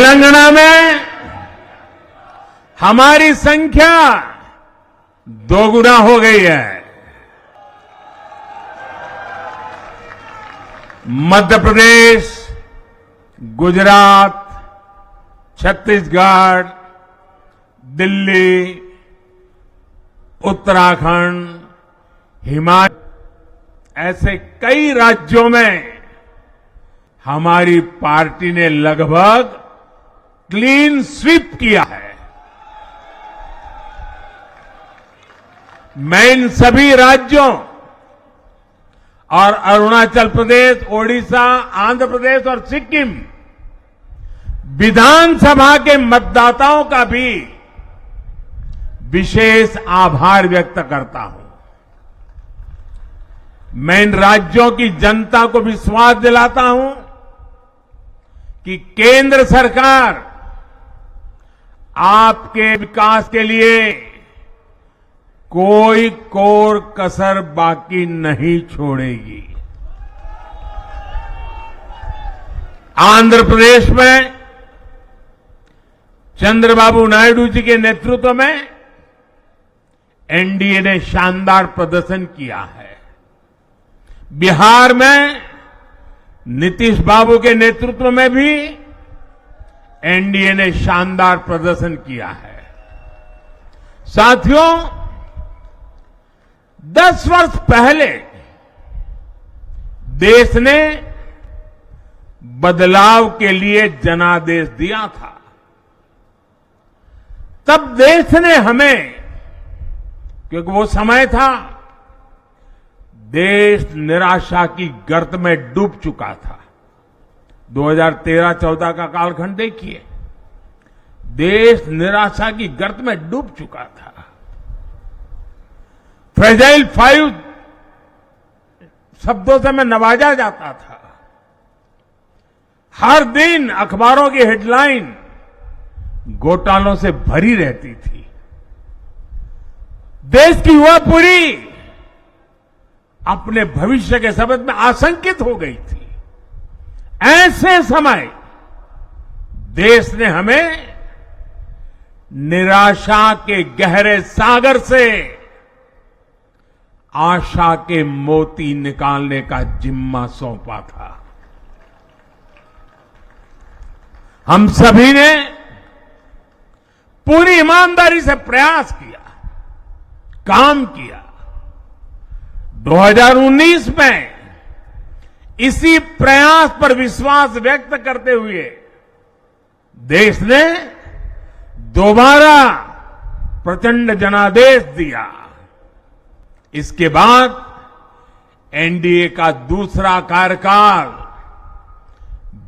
तेलंगाना में हमारी संख्या दोगुना हो गई है। मध्य प्रदेश, गुजरात, छत्तीसगढ़, दिल्ली, उत्तराखंड, हिमाचल, ऐसे कई राज्यों में हमारी पार्टी ने लगभग क्लीन स्वीप किया है। मैं इन सभी राज्यों और अरुणाचल प्रदेश, ओडिशा, आंध्र प्रदेश और सिक्किम विधानसभा के मतदाताओं का भी विशेष आभार व्यक्त करता हूं। मैं इन राज्यों की जनता को विश्वास दिलाता हूं कि केंद्र सरकार आपके विकास के लिए कोई कोर कसर बाकी नहीं छोड़ेगी। आंध्र प्रदेश में चंद्रबाबू नायडू जी के नेतृत्व में एनडीए ने शानदार प्रदर्शन किया है। बिहार में नीतीश बाबू के नेतृत्व में भी एनडीए ने शानदार प्रदर्शन किया है। साथियों, 10 वर्ष पहले देश ने बदलाव के लिए जनादेश दिया था। तब देश ने हमें, क्योंकि वो समय था देश निराशा की गर्त में डूब चुका था। 2013-14 का कालखंड देखिए, देश निराशा की गर्त में डूब चुका था। फ्रेजाइल 5 शब्दों से मैं नवाजा जाता था। हर दिन अखबारों की हेडलाइन घोटालों से भरी रहती थी। देश की युवा पीढ़ी अपने भविष्य के संबंध में आशंकित हो गई थी। ऐसे समय देश ने हमें निराशा के गहरे सागर से आशा के मोती निकालने का जिम्मा सौंपा था। हम सभी ने पूरी ईमानदारी से प्रयास किया, काम किया। 2019 में इसी प्रयास पर विश्वास व्यक्त करते हुए देश ने दोबारा प्रचंड जनादेश दिया। इसके बाद एनडीए का दूसरा कार्यकाल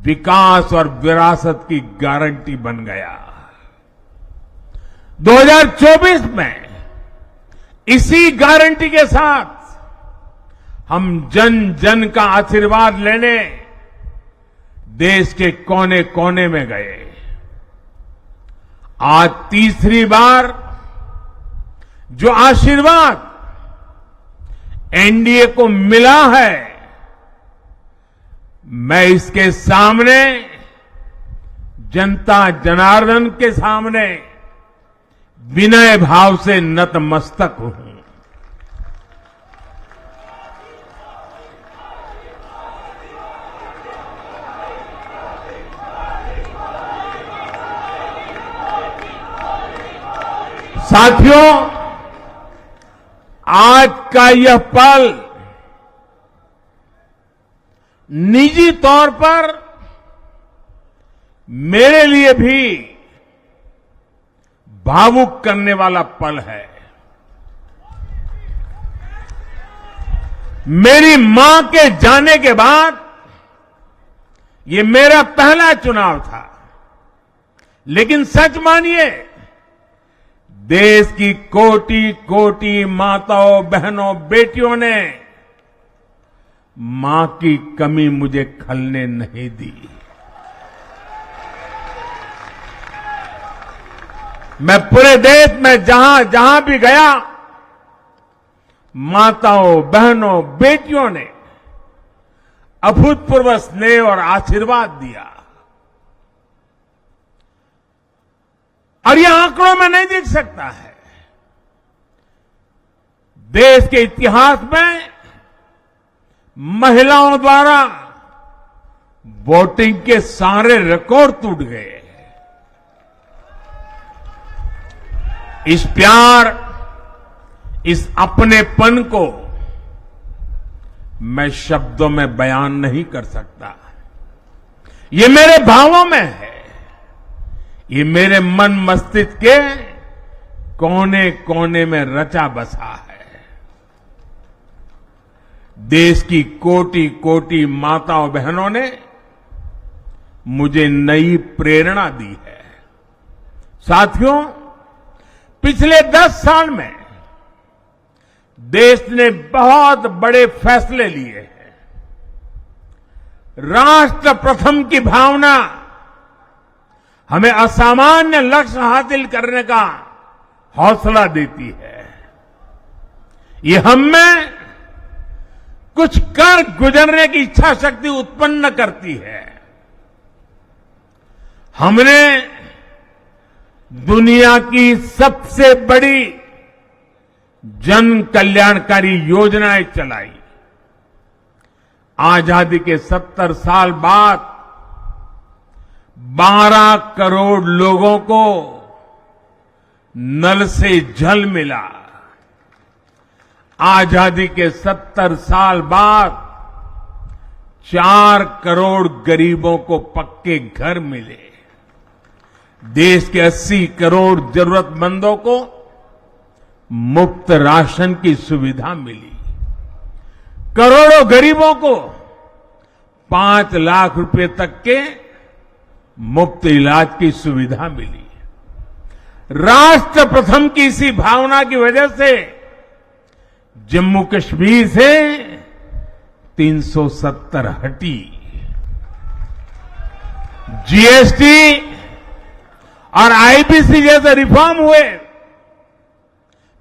विकास और विरासत की गारंटी बन गया। 2024 में इसी गारंटी के साथ हम जन जन का आशीर्वाद लेने देश के कोने कोने में गए। आज तीसरी बार जो आशीर्वाद एनडीए को मिला है, मैं इसके सामने, जनता जनार्दन के सामने विनय भाव से नतमस्तक हूं। साथियों, आज का यह पल निजी तौर पर मेरे लिए भी भावुक करने वाला पल है। मेरी मां के जाने के बाद ये मेरा पहला चुनाव था, लेकिन सच मानिए, देश की कोटि कोटि माताओं, बहनों, बेटियों ने मां की कमी मुझे खलने नहीं दी। मैं पूरे देश में जहां जहां भी गया, माताओं, बहनों, बेटियों ने अभूतपूर्व स्नेह और आशीर्वाद दिया। और ये आंकड़ों में नहीं दिख सकता है। देश के इतिहास में महिलाओं द्वारा वोटिंग के सारे रिकॉर्ड टूट गए। इस प्यार, इस अपनेपन को मैं शब्दों में बयान नहीं कर सकता। ये मेरे भावों में है, ये मेरे मन मस्तिष्क के कोने कोने में रचा बसा है। देश की कोटि कोटि माताओं बहनों ने मुझे नई प्रेरणा दी है। साथियों, पिछले 10 साल में देश ने बहुत बड़े फैसले लिए हैं। राष्ट्र प्रथम की भावना हमें असामान्य लक्ष्य हासिल करने का हौसला देती है। ये हम में कुछ कर गुजरने की इच्छा शक्ति उत्पन्न करती है। हमने दुनिया की सबसे बड़ी जन कल्याणकारी योजनाएं चलाई। आजादी के 70 साल बाद 12 करोड़ लोगों को नल से जल मिला। आजादी के 70 साल बाद 4 करोड़ गरीबों को पक्के घर मिले। देश के 80 करोड़ जरूरतमंदों को मुफ्त राशन की सुविधा मिली। करोड़ों गरीबों को 5 लाख रुपए तक के मुफ्त इलाज की सुविधा मिली। राष्ट्र प्रथम की इसी भावना की वजह से जम्मू कश्मीर से 370 हटी। जीएसटी और आईपीसी जैसे रिफॉर्म हुए,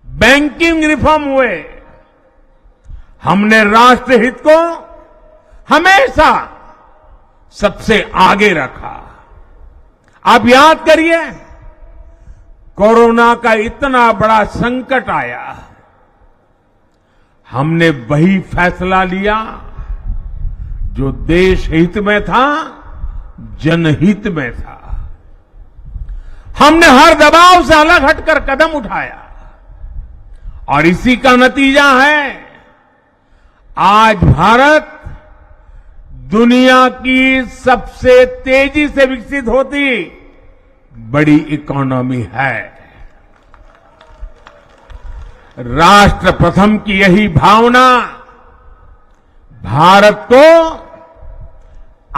बैंकिंग रिफॉर्म हुए। हमने राष्ट्रहित को हमेशा सबसे आगे रखा। आप याद करिए, कोरोना का इतना बड़ा संकट आया, हमने वही फैसला लिया जो देश हित में था, जनहित में था। हमने हर दबाव से अलग हटकर कदम उठाया और इसी का नतीजा है आज भारत दुनिया की सबसे तेजी से विकसित होती बड़ी इकोनॉमी है। राष्ट्र प्रथम की यही भावना भारत को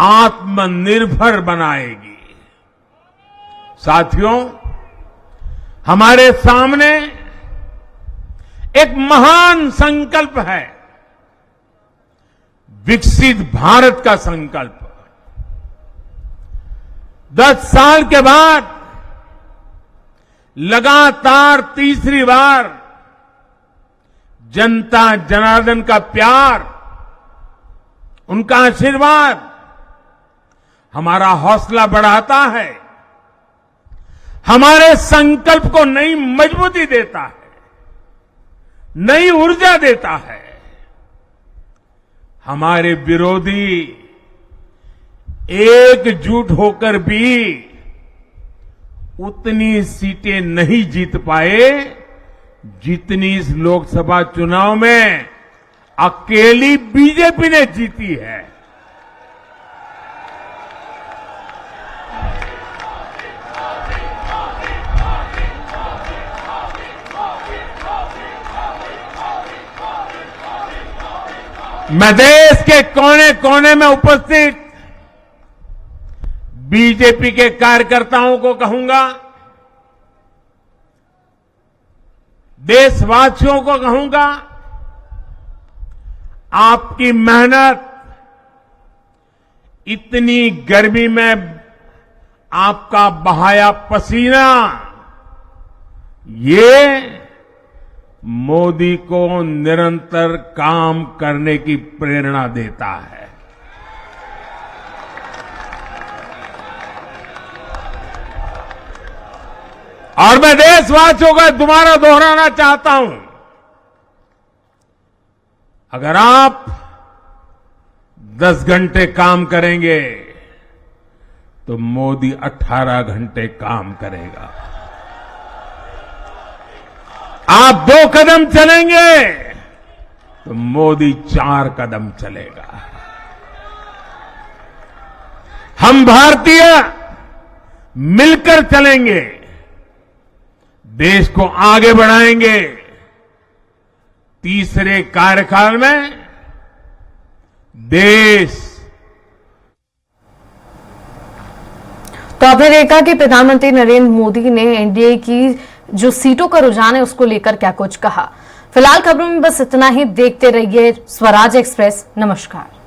आत्मनिर्भर बनाएगी। साथियों, हमारे सामने एक महान संकल्प है, विकसित भारत का संकल्प। 10 साल के बाद लगातार तीसरी बार जनता जनार्दन का प्यार, उनका आशीर्वाद हमारा हौसला बढ़ाता है, हमारे संकल्प को नई मजबूती देता है, नई ऊर्जा देता है। हमारे विरोधी एकजुट होकर भी उतनी सीटें नहीं जीत पाए जितनी इस लोकसभा चुनाव में अकेली बीजेपी ने जीती है। मैं देश के कोने कोने में उपस्थित बीजेपी के कार्यकर्ताओं को कहूंगा, देशवासियों को कहूंगा, आपकी मेहनत, इतनी गर्मी में आपका बहाया पसीना, ये मोदी को निरंतर काम करने की प्रेरणा देता है। और मैं देशवासियों को दोबारा दोहराना चाहता हूं, अगर आप 10 घंटे काम करेंगे तो मोदी 18 घंटे काम करेगा। आप 2 कदम चलेंगे तो मोदी 4 कदम चलेगा। हम भारतीय मिलकर चलेंगे, देश को आगे बढ़ाएंगे। तीसरे कार्यकाल में देश। तो आपने देखा कि प्रधानमंत्री नरेंद्र मोदी ने एनडीए की जो सीटों का रुझान है उसको लेकर क्या कुछ कहा। फिलहाल खबरों में बस इतना ही। देखते रहिए स्वराज एक्सप्रेस। नमस्कार।